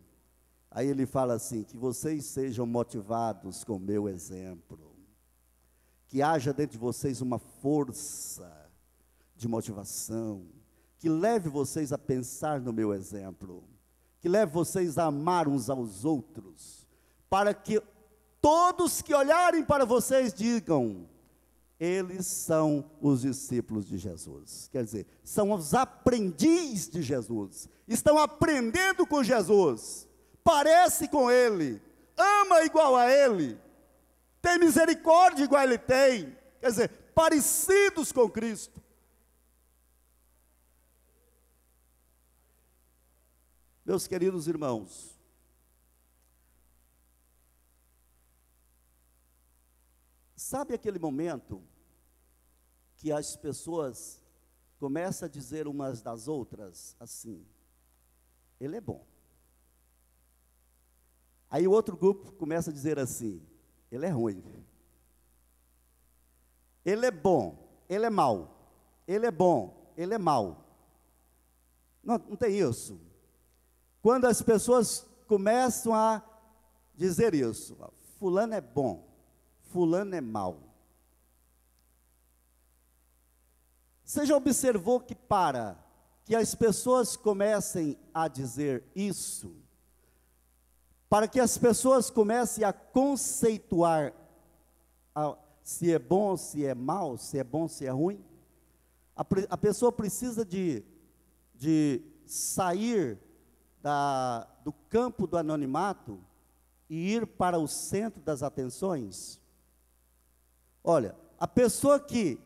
Aí ele fala assim: que vocês sejam motivados com o meu exemplo, que haja dentro de vocês uma força de motivação, que leve vocês a pensar no meu exemplo, que leve vocês a amar uns aos outros, para que todos que olharem para vocês digam: eles são os discípulos de Jesus. Quer dizer, são os aprendizes de Jesus, estão aprendendo com Jesus, parece com Ele, ama igual a Ele, tem misericórdia igual Ele tem, quer dizer, parecidos com Cristo. Meus queridos irmãos, sabe aquele momento que as pessoas começam a dizer umas das outras assim: ele é bom. Aí o outro grupo começa a dizer assim: ele é ruim. Ele é bom, ele é mau. Ele é bom, ele é mau. Não tem isso. Quando as pessoas começam a dizer isso: fulano é bom, fulano é mau. Você já observou que para que as pessoas comecem a dizer isso, para que as pessoas comecem a conceituar se é bom, se é mau, se é bom, se é ruim, a pessoa precisa de sair do campo do anonimato e ir para o centro das atenções. Olha, a pessoa que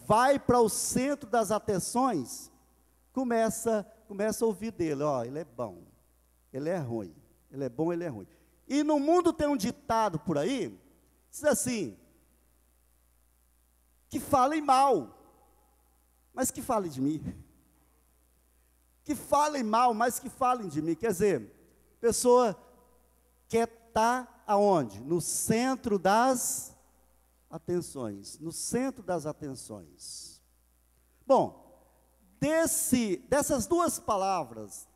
vai para o centro das atenções, começa a ouvir dele: ó, ele é bom, ele é ruim, ele é bom, ele é ruim. E no mundo tem um ditado por aí, diz assim: que falem mal, mas que falem de mim. Que falem mal, mas que falem de mim. Quer dizer, a pessoa quer estar aonde? No centro das atenções. No centro das atenções. Bom, dessas duas palavras,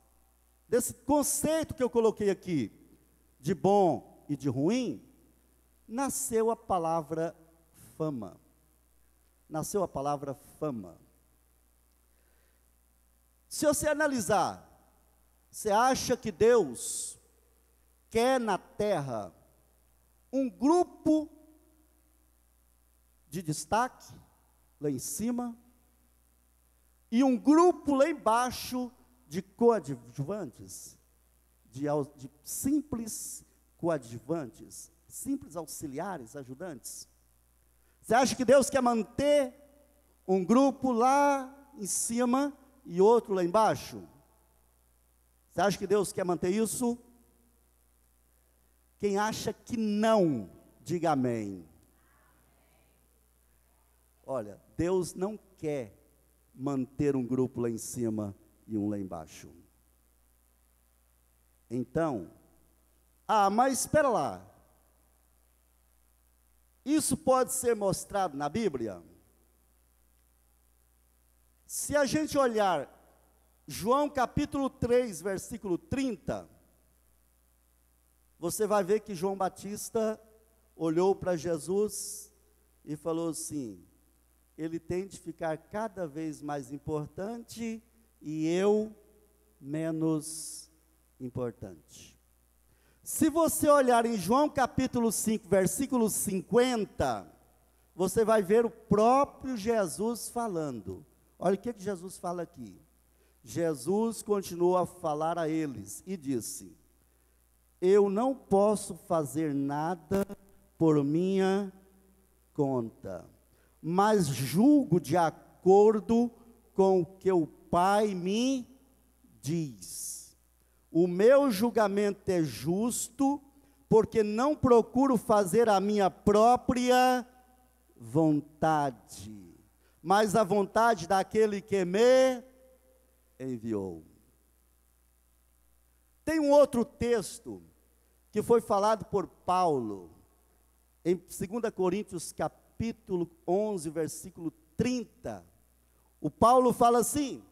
desse conceito que eu coloquei aqui, de bom e de ruim, nasceu a palavra fama. nasceu a palavra fama. Se você analisar, você acha que Deus quer na terra um grupo de destaque lá em cima e um grupo lá embaixo de coadjuvantes, de simples coadjuvantes, simples auxiliares, ajudantes? Você acha que Deus quer manter um grupo lá em cima e outro lá embaixo? Você acha que Deus quer manter isso? Quem acha que não, diga amém. Olha, Deus não quer manter um grupo lá em cima e um lá embaixo. Então, mas espera lá. Isso pode ser mostrado na Bíblia? Se a gente olhar João capítulo 3, versículo 30, você vai ver que João Batista olhou para Jesus e falou assim: ele tem de ficar cada vez mais importante e eu menos importante. Se você olhar em João capítulo 5, versículo 50, você vai ver o próprio Jesus falando. Olha o que Jesus fala aqui. Jesus continuou a falar a eles e disse: eu não posso fazer nada por minha conta, mas julgo de acordo com o que o Pai me diz. O meu julgamento é justo, porque não procuro fazer a minha própria vontade, mas a vontade daquele que me enviou. Tem um outro texto que foi falado por Paulo, em 2 Coríntios capítulo 11, versículo 30. O Paulo fala assim: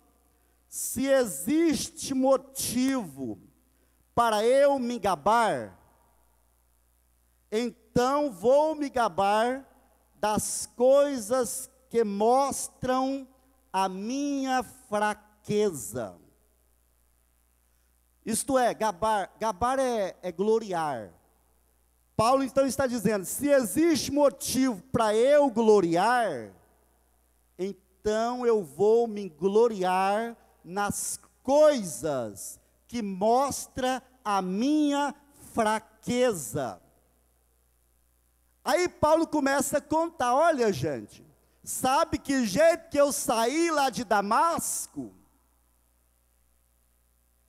se existe motivo para eu me gabar, então vou me gabar das coisas que mostram a minha fraqueza. Isto é, gabar é gloriar. Paulo então está dizendo: se existe motivo para eu gloriar, então eu vou me gloriar nas coisas que mostram a minha fraqueza. Aí Paulo começa a contar: olha, gente, sabe que jeito que eu saí lá de Damasco?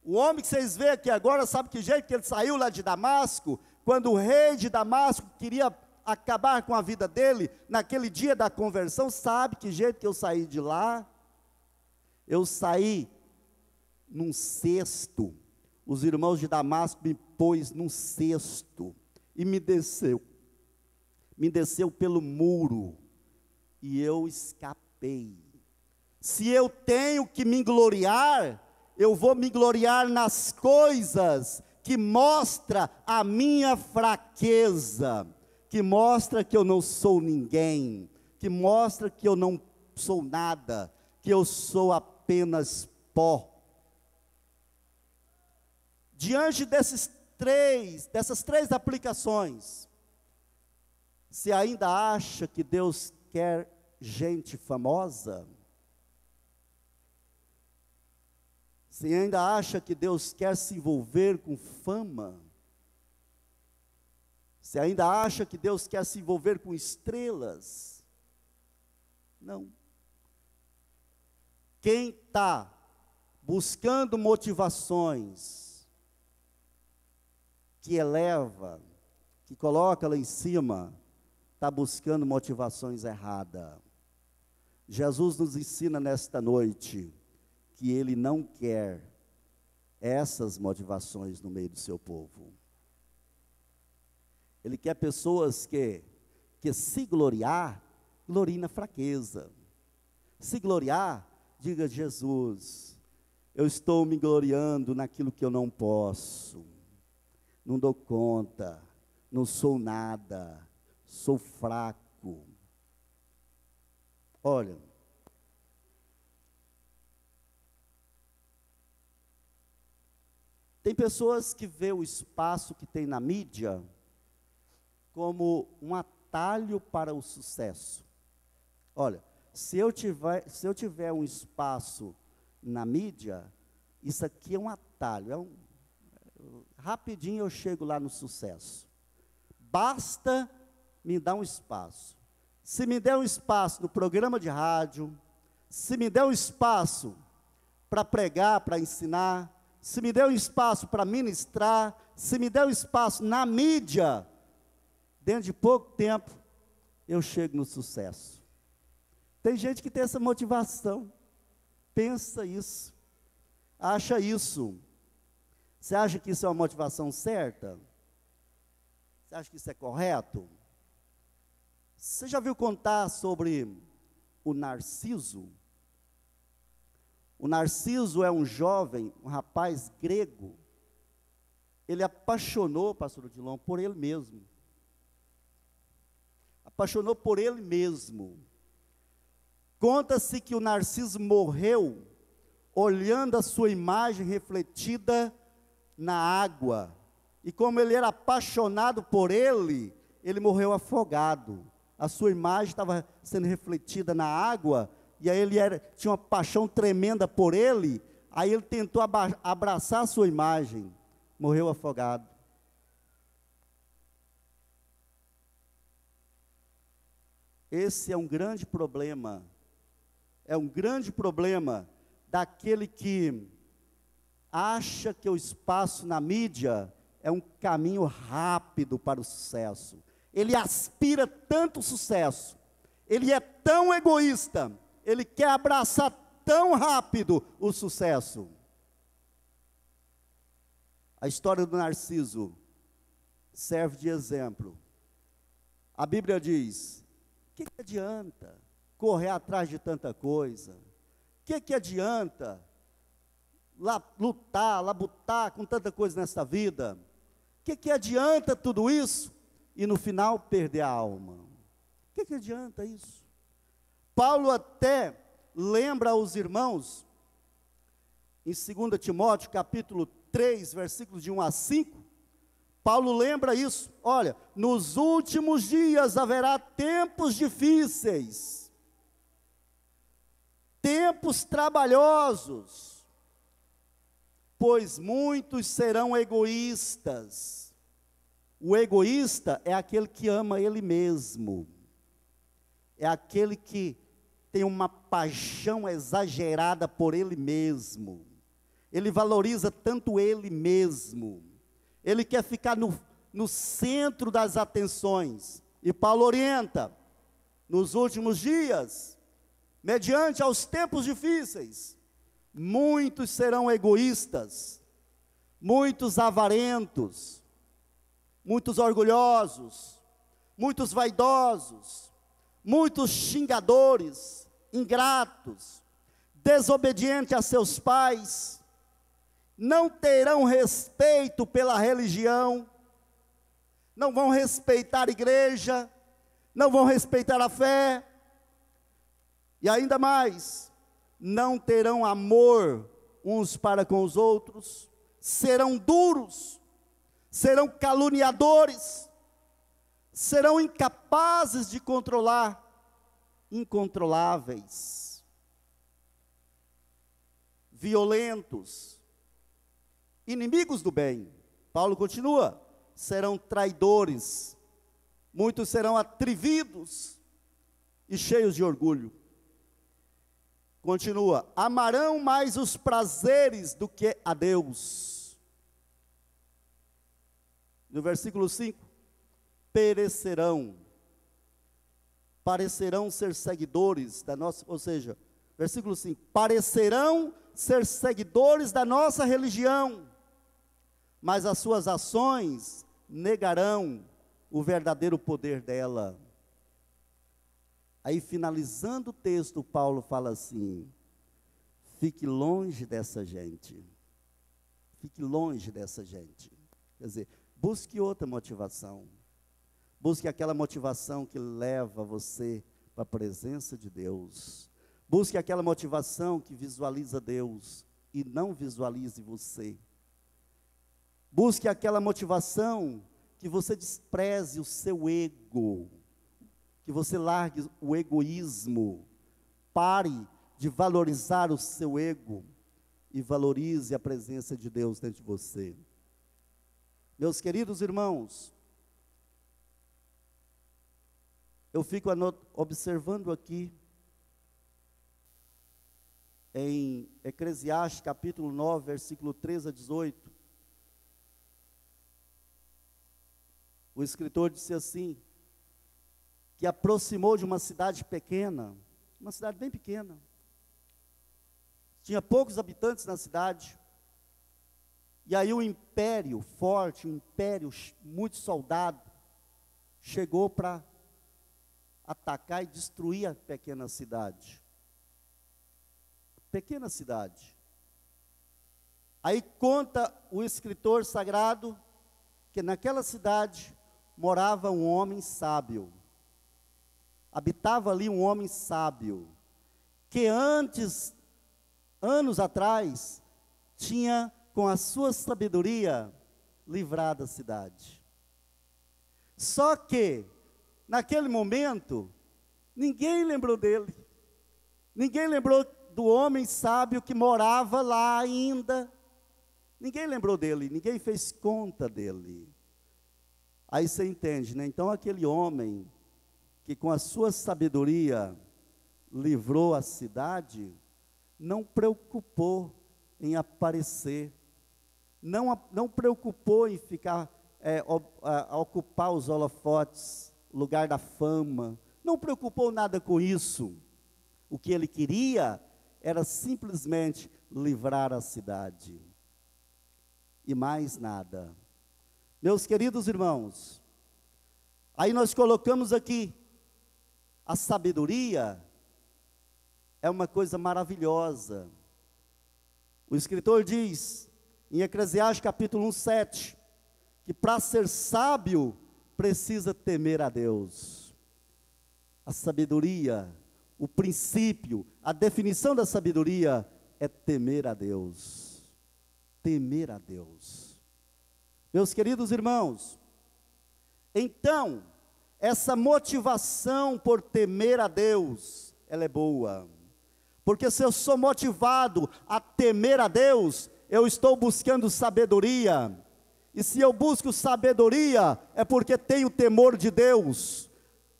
O homem que vocês veem aqui agora, sabe que jeito que ele saiu lá de Damasco? Quando o rei de Damasco queria acabar com a vida dele, naquele dia da conversão, sabe que jeito que eu saí de lá? Eu saí num cesto. Os irmãos de Damasco me pôs num cesto e me desceu pelo muro, e eu escapei. Se eu tenho que me gloriar, eu vou me gloriar nas coisas que mostra a minha fraqueza, que mostra que eu não sou ninguém, que mostra que eu não sou nada, que eu sou apenas pó. Diante dessas três aplicações, você ainda acha que Deus quer gente famosa? Você ainda acha que Deus quer se envolver com fama? Você ainda acha que Deus quer se envolver com estrelas? Não. Quem está buscando motivações que eleva, que coloca lá em cima, está buscando motivações erradas. Jesus nos ensina nesta noite que Ele não quer essas motivações no meio do seu povo. Ele quer pessoas que se gloriem na fraqueza. Se gloriar, diga: Jesus, eu estou me gloriando naquilo que eu não posso, não dou conta, não sou nada, sou fraco. Olha, tem pessoas que vê o espaço que tem na mídia como um atalho para o sucesso. Olha, se eu tiver um espaço na mídia, isso aqui é um atalho, rapidinho eu chego lá no sucesso. Basta me dar um espaço. Se me der um espaço no programa de rádio, se me der um espaço para pregar, para ensinar, se me der um espaço para ministrar, se me der um espaço na mídia, dentro de pouco tempo, eu chego no sucesso. Tem gente que tem essa motivação, pensa isso, acha isso. Você acha que isso é uma motivação certa? Você acha que isso é correto? Você já viu contar sobre o Narciso? O Narciso é um jovem, um rapaz grego. Ele apaixonou, pastor Odilon, por ele mesmo. Apaixonou por ele mesmo. Conta-se que o Narciso morreu olhando a sua imagem refletida na água. E como ele era apaixonado por ele, ele morreu afogado. A sua imagem estava sendo refletida na água, e aí ele tinha uma paixão tremenda por ele, aí ele tentou abraçar a sua imagem, morreu afogado. Esse é um grande problema daquele que acha que o espaço na mídia é um caminho rápido para o sucesso. Ele aspira tanto sucesso, ele é tão egoísta, ele quer abraçar tão rápido o sucesso. A história do Narciso serve de exemplo. A Bíblia diz: o que adianta correr atrás de tanta coisa? O que adianta labutar com tanta coisa nessa vida? O que adianta tudo isso e no final perder a alma? O que adianta isso? Paulo até lembra aos irmãos, em 2 Timóteo capítulo 3, versículos de 1 a 5, Paulo lembra isso. Olha, nos últimos dias haverá tempos difíceis, tempos trabalhosos, pois muitos serão egoístas. O egoísta é aquele que ama ele mesmo, é aquele que tem uma paixão exagerada por ele mesmo, ele valoriza tanto ele mesmo, ele quer ficar no centro das atenções. E Paulo orienta: nos últimos dias, mediante aos tempos difíceis, muitos serão egoístas, muitos avarentos, muitos orgulhosos, muitos vaidosos, muitos xingadores, ingratos, desobedientes a seus pais, não terão respeito pela religião, não vão respeitar a igreja, não vão respeitar a fé, e ainda mais, não terão amor uns para com os outros, serão duros, serão caluniadores, serão incapazes de controlar, incontroláveis, violentos, inimigos do bem. Paulo continua: serão traidores, muitos serão atrevidos e cheios de orgulho. Continua: amarão mais os prazeres do que a Deus. No versículo 5, parecerão ser seguidores da nossa, ou seja, versículo 5, parecerão ser seguidores da nossa religião, mas as suas ações negarão o verdadeiro poder dela. Aí, finalizando o texto, Paulo fala assim: fique longe dessa gente, fique longe dessa gente. Quer dizer, busque outra motivação, busque aquela motivação que leva você para a presença de Deus. Busque aquela motivação que visualiza Deus e não visualize você. Busque aquela motivação que você despreze o seu ego, que você largue o egoísmo, pare de valorizar o seu ego e valorize a presença de Deus dentro de você. Meus queridos irmãos, eu fico observando aqui, em Eclesiastes capítulo 9, versículo 13 a 18, o escritor disse assim, que aproximou de uma cidade pequena, uma cidade bem pequena, tinha poucos habitantes na cidade, e aí o império forte, um império muito soldado, chegou para atacar e destruir a pequena cidade. Pequena cidade. Aí conta o escritor sagrado que naquela cidade morava um homem sábio. Habitava ali um homem sábio, que anos atrás, tinha com a sua sabedoria livrado a cidade. Só que, naquele momento, ninguém lembrou dele. Ninguém lembrou do homem sábio que morava lá ainda. Ninguém lembrou dele, ninguém fez conta dele. Aí você entende, né? Então aquele homem que com a sua sabedoria livrou a cidade, não preocupou em aparecer, não preocupou em ficar, ocupar os holofotes, o lugar da fama, não preocupou nada com isso. O que ele queria era simplesmente livrar a cidade, e mais nada. Meus queridos irmãos, aí nós colocamos aqui, a sabedoria é uma coisa maravilhosa. O escritor diz, em Eclesiastes capítulo 1, 7, que para ser sábio, precisa temer a Deus. A sabedoria, o princípio, a definição da sabedoria é temer a Deus. Temer a Deus. Meus queridos irmãos, então, essa motivação por temer a Deus, ela é boa. Porque se eu sou motivado a temer a Deus, eu estou buscando sabedoria. E se eu busco sabedoria, é porque tenho temor de Deus.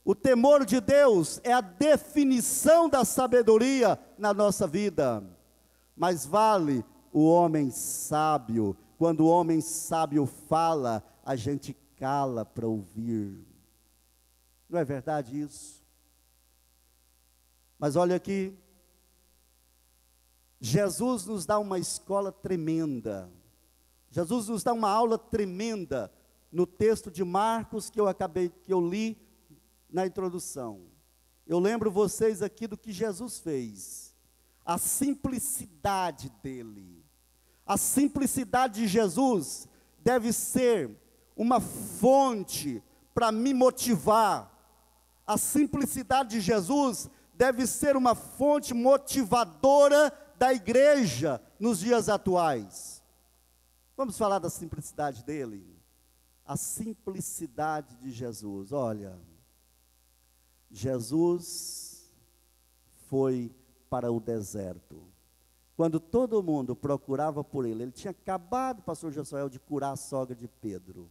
O temor de Deus é a definição da sabedoria na nossa vida. Mas vale o homem sábio. Quando o homem sábio fala, a gente cala para ouvir. Não é verdade isso? Mas olha aqui, Jesus nos dá uma escola tremenda. Jesus nos dá uma aula tremenda no texto de Marcos que eu li na introdução. Eu lembro vocês aqui do que Jesus fez. A simplicidade dele. A simplicidade de Jesus deve ser uma fonte para me motivar. A simplicidade de Jesus deve ser uma fonte motivadora da igreja nos dias atuais. Vamos falar da simplicidade dele? A simplicidade de Jesus. Olha, Jesus foi para o deserto. Quando todo mundo procurava por ele tinha acabado, pastor Josué, de curar a sogra de Pedro.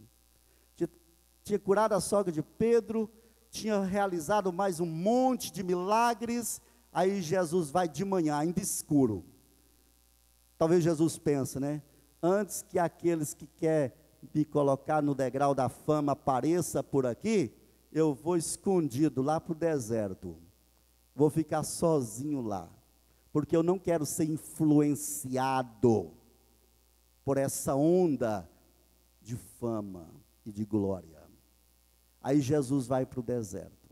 Tinha curado a sogra de Pedro, tinha realizado mais um monte de milagres. Aí Jesus vai de manhã, ainda escuro. Talvez Jesus pense, né? Antes que aqueles que querem me colocar no degrau da fama apareça por aqui, eu vou escondido lá para o deserto. Vou ficar sozinho lá. Porque eu não quero ser influenciado por essa onda de fama e de glória. Aí Jesus vai para o deserto,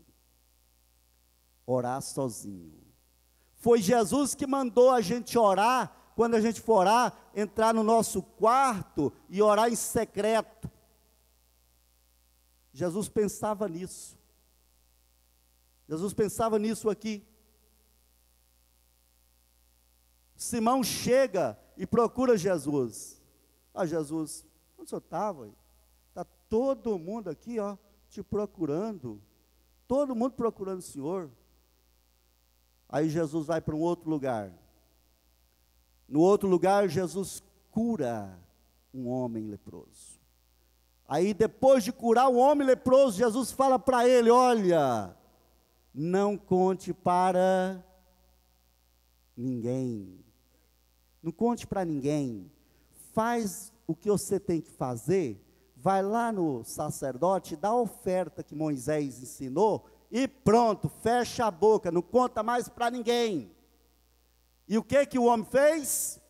orar sozinho. Foi Jesus que mandou a gente orar, quando a gente for orar, entrar no nosso quarto e orar em secreto. Jesus pensava nisso. Jesus pensava nisso aqui. Simão chega e procura Jesus. Jesus, onde o senhor estava? Está todo mundo aqui, te procurando. Todo mundo procurando o senhor. Aí Jesus vai para um outro lugar. No outro lugar, Jesus cura um homem leproso. Aí, depois de curar o homem leproso, Jesus fala para ele: olha, não conte para ninguém. Não conte para ninguém. Faz o que você tem que fazer. Vai lá no sacerdote, dá a oferta que Moisés ensinou e pronto, fecha a boca, não conta mais para ninguém. E o que o homem fez?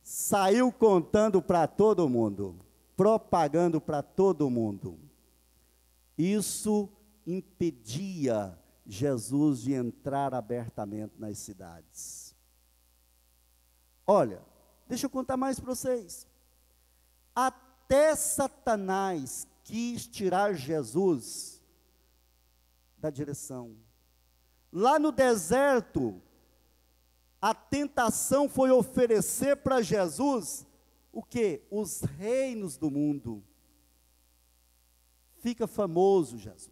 Saiu contando para todo mundo, propagando para todo mundo. Isso impedia Jesus de entrar abertamente nas cidades. Olha, deixa eu contar mais para vocês. Até Satanás quis tirar Jesus da direção. Lá no deserto, a tentação foi oferecer para Jesus o quê? Os reinos do mundo. Fica famoso Jesus.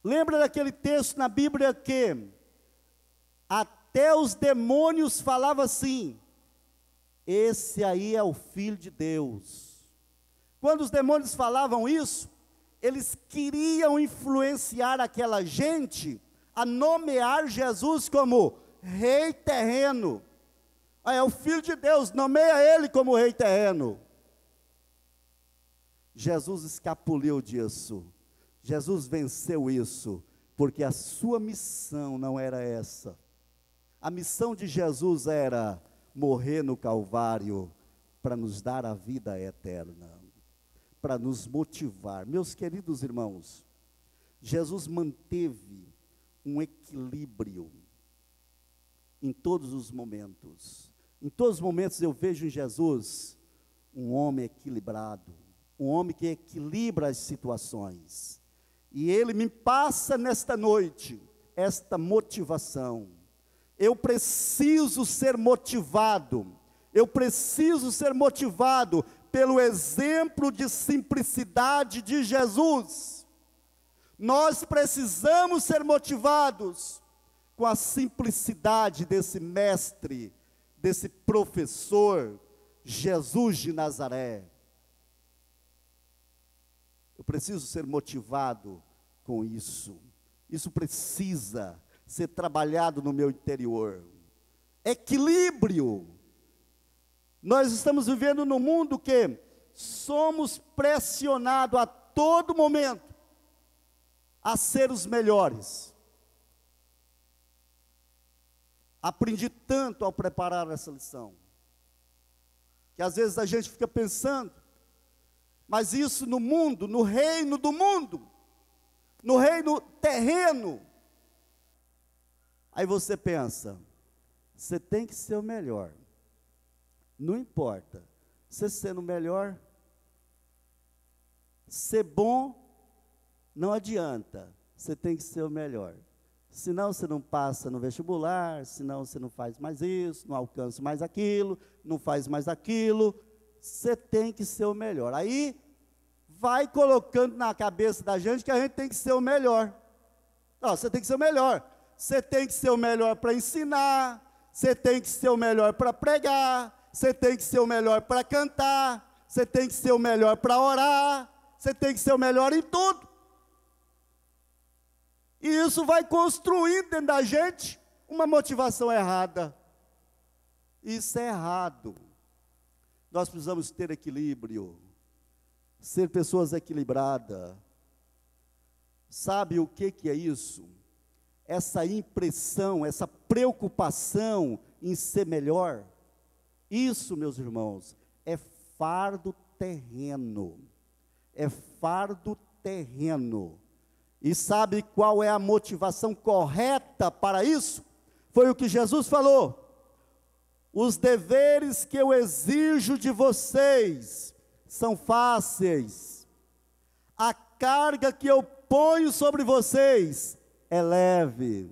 Lembra daquele texto na Bíblia que até os demônios falavam assim: esse aí é o Filho de Deus. Quando os demônios falavam isso, eles queriam influenciar aquela gente a nomear Jesus como rei terreno. É o Filho de Deus, nomeia ele como rei terreno. Jesus escapuliu disso. Jesus venceu isso, porque a sua missão não era essa. A missão de Jesus era morrer no Calvário para nos dar a vida eterna, para nos motivar. Meus queridos irmãos, Jesus manteve um equilíbrio em todos os momentos. Em todos os momentos eu vejo em Jesus um homem equilibrado, um homem que equilibra as situações. E ele me passa nesta noite esta motivação. Eu preciso ser motivado. Eu preciso ser motivado pelo exemplo de simplicidade de Jesus. Nós precisamos ser motivados com a simplicidade desse mestre, desse professor, Jesus de Nazaré. Eu preciso ser motivado com isso. Isso precisa ser trabalhado no meu interior. Equilíbrio. Nós estamos vivendo num mundo que somos pressionados a todo momento a ser os melhores. Aprendi tanto ao preparar essa lição, que às vezes a gente fica pensando, mas isso no mundo, no reino do mundo, no reino terreno. Aí você pensa, você tem que ser o melhor. Não importa, você sendo o melhor, ser bom, não adianta, você tem que ser o melhor. Senão você não passa no vestibular, senão você não faz mais isso, não alcança mais aquilo, não faz mais aquilo. Você tem que ser o melhor. Aí, vai colocando na cabeça da gente que a gente tem que ser o melhor. Não, você tem que ser o melhor. Você tem que ser o melhor para ensinar, você tem que ser o melhor para pregar, você tem que ser o melhor para cantar, você tem que ser o melhor para orar, você tem que ser o melhor em tudo. E isso vai construindo dentro da gente uma motivação errada. Isso é errado. Nós precisamos ter equilíbrio, ser pessoas equilibradas. Sabe o que é isso? Essa impressão, essa preocupação em ser melhor. Isso, meus irmãos, é fardo terreno. É fardo terreno. E sabe qual é a motivação correta para isso? Foi o que Jesus falou. Os deveres que eu exijo de vocês são fáceis. A carga que eu ponho sobre vocês é leve.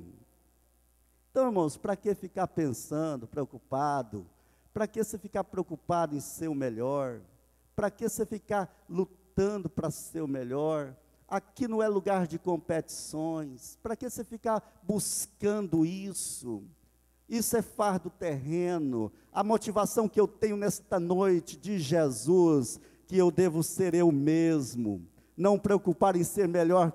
Então, irmãos, para que ficar pensando, preocupado? Para que você ficar preocupado em ser o melhor? Para que você ficar lutando para ser o melhor? Aqui não é lugar de competições. Para que você ficar buscando isso? Isso é fardo terreno. A motivação que eu tenho nesta noite de Jesus, que eu devo ser eu mesmo. Não preocupar em ser melhor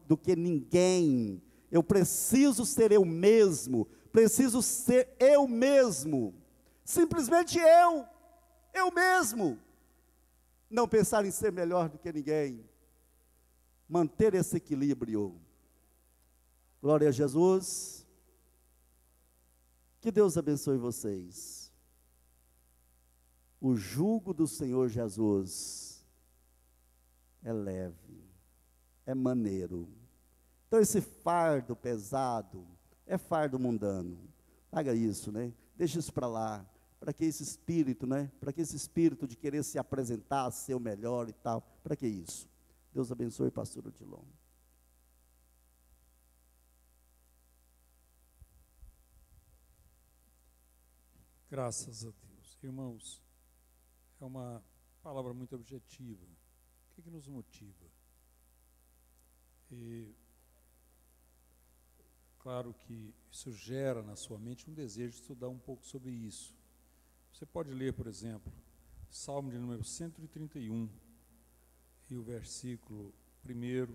do que ninguém. Eu preciso ser eu mesmo. Preciso ser eu mesmo. Simplesmente eu mesmo. Não pensar em ser melhor do que ninguém. Manter esse equilíbrio. Glória a Jesus. Que Deus abençoe vocês. O jugo do Senhor Jesus é leve, é maneiro. Então esse fardo pesado é fardo mundano. Paga isso, né? Deixa isso para lá. Para que esse espírito, né? Para que esse espírito de querer se apresentar, ser o melhor e tal. Para que isso? Deus abençoe, pastor Odilon. Graças a Deus. Irmãos, é uma palavra muito objetiva. O que nos motiva? E claro que isso gera na sua mente um desejo de estudar um pouco sobre isso. Você pode ler, por exemplo, Salmo de número 131 e o versículo 1.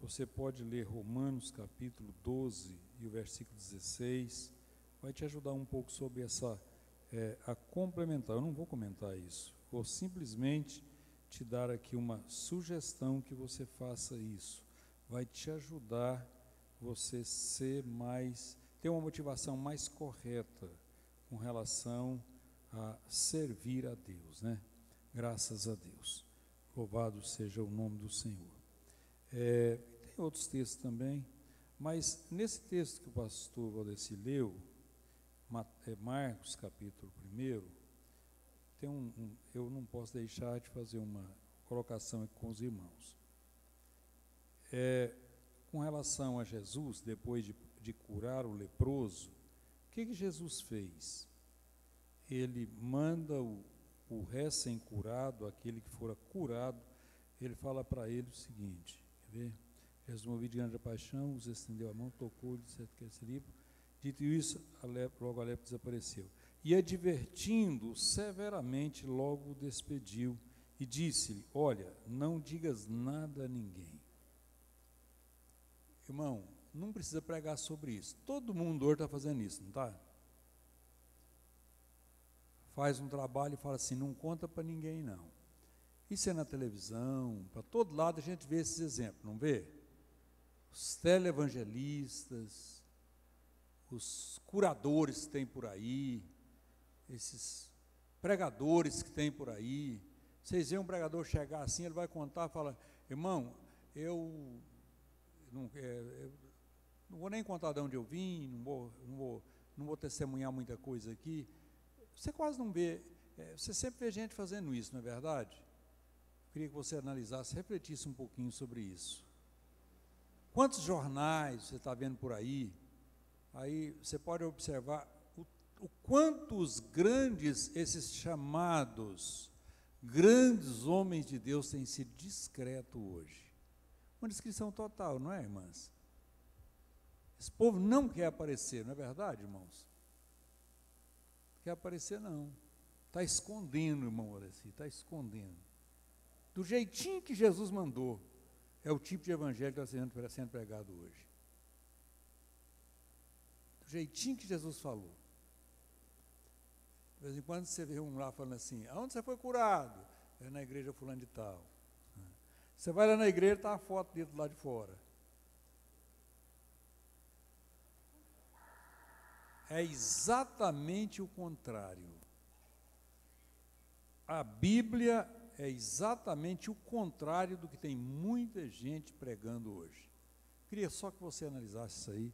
Você pode ler Romanos capítulo 12 e o versículo 16. Vai te ajudar um pouco sobre a complementar. Eu não vou comentar isso. Vou simplesmente te dar aqui uma sugestão que você faça isso. Vai te ajudar você ter uma motivação mais correta com relação a servir a Deus, né? Graças a Deus. Louvado seja o nome do Senhor. Tem outros textos também, mas nesse texto que o pastor Valdeci leu, Marcos capítulo 1, eu não posso deixar de fazer uma colocação aqui com os irmãos. Com relação a Jesus, depois de curar o leproso, o que Jesus fez? Ele manda o recém-curado, aquele que fora curado, ele fala para ele o seguinte, quer ver? Jesus, movido de grande paixão, os estendeu a mão, tocou-lhe, disse que esse livro. Dito isso, logo a lepra desapareceu. E advertindo severamente, logo o despediu e disse-lhe, olha, não digas nada a ninguém. Irmão, não precisa pregar sobre isso. Todo mundo hoje está fazendo isso, não está? Faz um trabalho e fala assim, não conta para ninguém não. Isso é na televisão, para todo lado a gente vê esses exemplos, não vê? Os televangelistas, os curadores que tem por aí, esses pregadores que tem por aí. Vocês veem um pregador chegar assim, ele vai contar, fala, irmão, eu não vou nem contar de onde eu vim, não vou testemunhar muita coisa aqui. Você quase não vê, você sempre vê gente fazendo isso, não é verdade? Eu queria que você analisasse, refletisse um pouquinho sobre isso. Quantos jornais você está vendo por aí? Aí você pode observar o quantos grandes, esses chamados grandes homens de Deus têm sido discretos hoje. Uma descrição total, não é, irmãs? Esse povo não quer aparecer, não é verdade, irmãos? Quer aparecer não. Está escondendo, irmão Alessi, está escondendo. Do jeitinho que Jesus mandou, é o tipo de evangelho que está sendo pregado hoje. Do jeitinho que Jesus falou. De vez em quando você vê um lá falando assim, aonde você foi curado? É na igreja fulano de tal. Você vai lá na igreja, está a foto dele lá de fora. É exatamente o contrário. A Bíblia é exatamente o contrário do que tem muita gente pregando hoje. Queria só que você analisasse isso aí.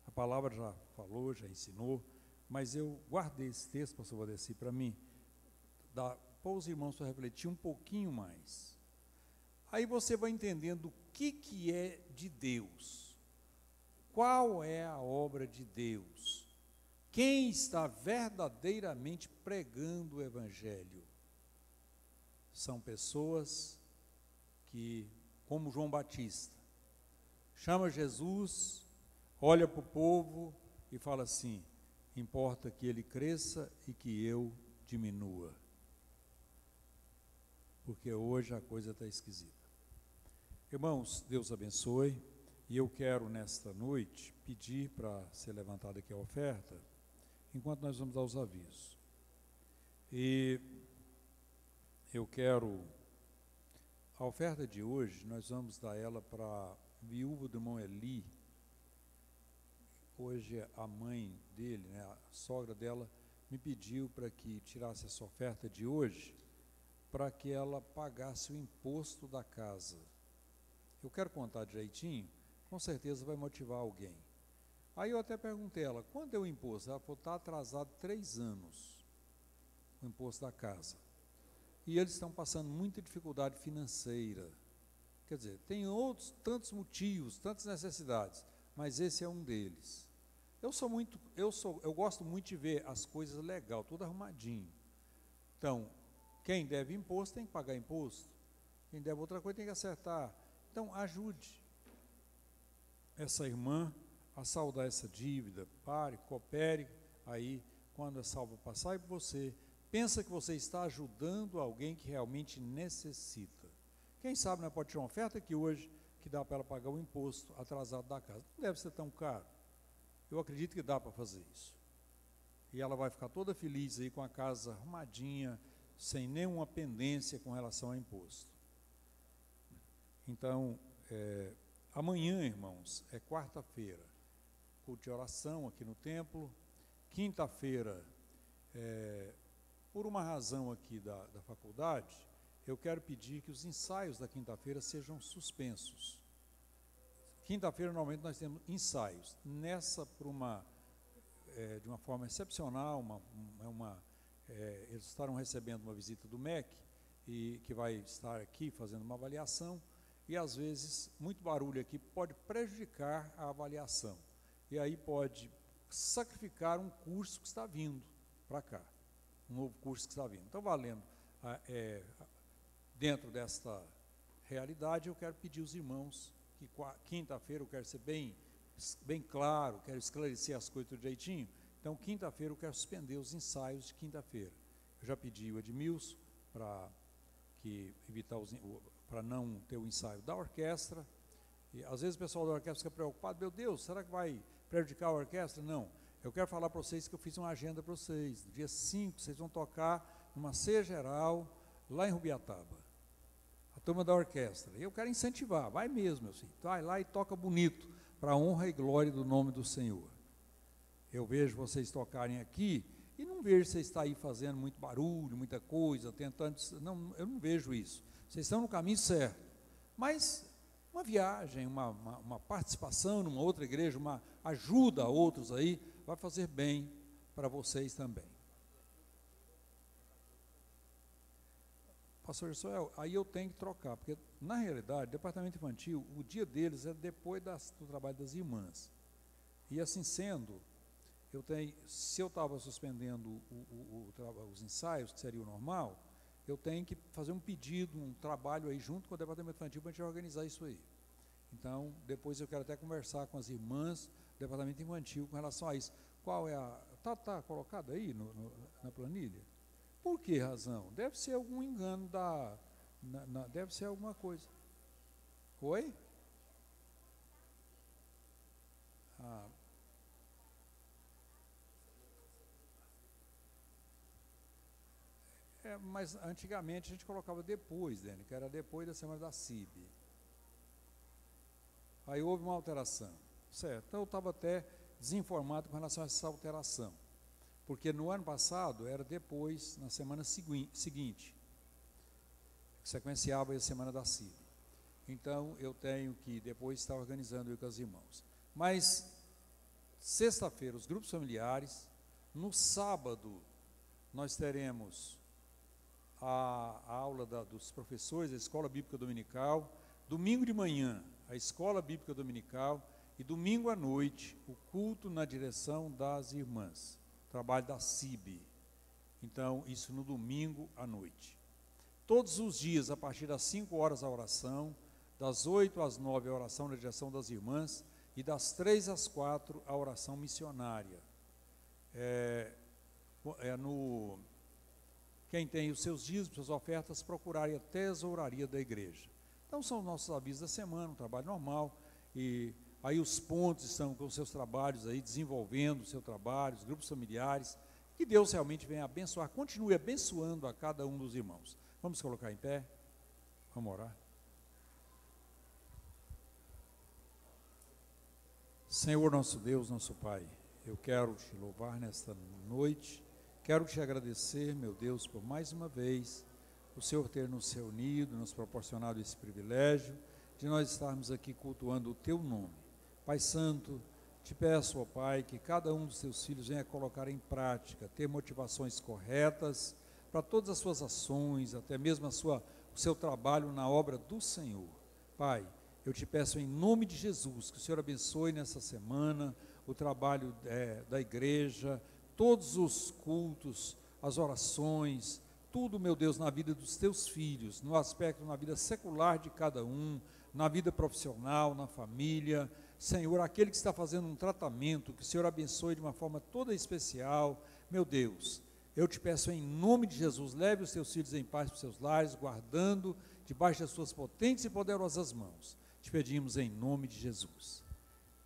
A palavra já falou, já ensinou, mas eu guardei esse texto, pastor Valdeci, para mim, para os irmãos para refletir um pouquinho mais. Aí você vai entendendo o que é de Deus. Qual é a obra de Deus? Quem está verdadeiramente pregando o Evangelho? São pessoas que, como João Batista, chama Jesus, olha para o povo e fala assim: importa que ele cresça e que eu diminua. Porque hoje a coisa está esquisita. Irmãos, Deus abençoe. E eu quero, nesta noite, pedir para ser levantada aqui a oferta, enquanto nós vamos dar os avisos. E eu quero, a oferta de hoje, nós vamos dar ela para a viúva do irmão Eli. Hoje a mãe dele, né, a sogra dela, me pediu para que tirasse essa oferta de hoje, para que ela pagasse o imposto da casa. Eu quero contar direitinho, com certeza vai motivar alguém. Aí eu até perguntei a ela, quanto é o imposto? Ela falou, está atrasado 3 anos, o imposto da casa. E eles estão passando muita dificuldade financeira. Quer dizer, tem outros, tantos motivos, tantas necessidades, mas esse é um deles. Eu gosto muito de ver as coisas legal, tudo arrumadinho. Então, quem deve imposto tem que pagar imposto. Quem deve outra coisa tem que acertar. Então, ajude essa irmã a saldar essa dívida. Pare, coopere. Aí, quando a salva passar, e você pensa que você está ajudando alguém que realmente necessita. Quem sabe não pode tirar uma oferta aqui hoje que dá para ela pagar o imposto atrasado da casa. Não deve ser tão caro. Eu acredito que dá para fazer isso. E ela vai ficar toda feliz aí com a casa arrumadinha, sem nenhuma pendência com relação ao imposto. Então, amanhã, irmãos, é quarta-feira, culto de oração aqui no templo. Quinta-feira, por uma razão aqui da faculdade, eu quero pedir que os ensaios da quinta-feira sejam suspensos. Quinta-feira, normalmente, nós temos ensaios. Nessa, de uma forma excepcional, eles estarão recebendo uma visita do MEC, e que vai estar aqui fazendo uma avaliação, e às vezes, muito barulho aqui pode prejudicar a avaliação. E aí pode sacrificar um curso que está vindo para cá, um novo curso que está vindo. Então, valendo, dentro desta realidade, eu quero pedir aos irmãos que quinta-feira eu quero ser bem claro, quero esclarecer as coisas direitinho. Então, quinta-feira eu quero suspender os ensaios de quinta-feira. Eu já pedi o Edmilson para não ter o ensaio da orquestra. E às vezes o pessoal da orquestra fica preocupado, meu Deus, será que vai prejudicar a orquestra? Não, eu quero falar para vocês que eu fiz uma agenda para vocês. No dia 5, vocês vão tocar numa ceia geral, lá em Rubiataba. A turma da orquestra. E eu quero incentivar, vai mesmo, meu filho. Vai lá e toca bonito, para a honra e glória do nome do Senhor. Eu vejo vocês tocarem aqui, e não vejo vocês estar aí fazendo muito barulho, muita coisa, tentando... Não, eu não vejo isso. Vocês estão no caminho certo. Mas uma viagem, uma participação numa outra igreja, uma ajuda a outros aí, vai fazer bem para vocês também. Pastor Josué, aí eu tenho que trocar, porque na realidade, departamento infantil, o dia deles é depois do trabalho das irmãs. E assim sendo, se eu estava suspendendo os ensaios, que seria o normal, eu tenho que fazer um pedido, um trabalho aí junto com o departamento infantil para a gente organizar isso aí. Então, depois eu quero até conversar com as irmãs do departamento infantil com relação a isso. Qual é a... Está colocado aí na planilha? Por que razão? Deve ser algum engano deve ser alguma coisa. Oi? Mas antigamente a gente colocava depois, Dani, que era depois da semana da CIB. Aí houve uma alteração, certo? Então eu estava até desinformado com relação a essa alteração, porque no ano passado era depois, na semana seguinte, que sequenciava a semana da CIB. Então eu tenho que depois estar organizando eu com os irmãos. Mas sexta-feira os grupos familiares, no sábado nós teremos a aula dos professores, a Escola Bíblica Dominical, domingo de manhã, a Escola Bíblica Dominical, e domingo à noite, o culto na direção das irmãs, trabalho da CIB. Então, isso no domingo à noite. Todos os dias, a partir das 5 horas, a oração, das 8 às 9, a oração na direção das irmãs, e das 3 às 4, a oração missionária. Quem tem os seus dízimos, suas ofertas, procurarem a tesouraria da igreja. Então, são os nossos avisos da semana, um trabalho normal, e aí os pontos estão com os seus trabalhos aí, desenvolvendo o seu trabalho, os grupos familiares, que Deus realmente venha abençoar, continue abençoando a cada um dos irmãos. Vamos colocar em pé? Vamos orar? Senhor nosso Deus, nosso Pai, eu quero te louvar nesta noite, quero te agradecer, meu Deus, por mais uma vez, o Senhor ter nos reunido, nos proporcionado esse privilégio, de nós estarmos aqui cultuando o Teu nome. Pai Santo, te peço, ó Pai, que cada um dos Teus filhos venha colocar em prática, ter motivações corretas para todas as suas ações, até mesmo o seu trabalho na obra do Senhor. Pai, eu te peço em nome de Jesus, que o Senhor abençoe nessa semana o trabalho da igreja, todos os cultos, as orações, tudo, meu Deus, na vida dos teus filhos, no aspecto, na vida secular de cada um, na vida profissional, na família. Senhor, aquele que está fazendo um tratamento, que o Senhor abençoe de uma forma toda especial. Meu Deus, eu te peço em nome de Jesus, leve os teus filhos em paz para os seus lares, guardando debaixo das suas potentes e poderosas mãos. Te pedimos em nome de Jesus.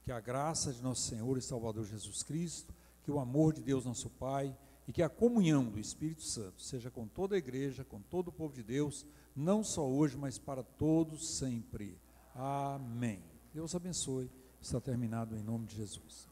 Que a graça de nosso Senhor e Salvador Jesus Cristo, que o amor de Deus nosso Pai e que a comunhão do Espírito Santo seja com toda a igreja, com todo o povo de Deus, não só hoje, mas para todos sempre. Amém. Deus abençoe. Está terminado em nome de Jesus.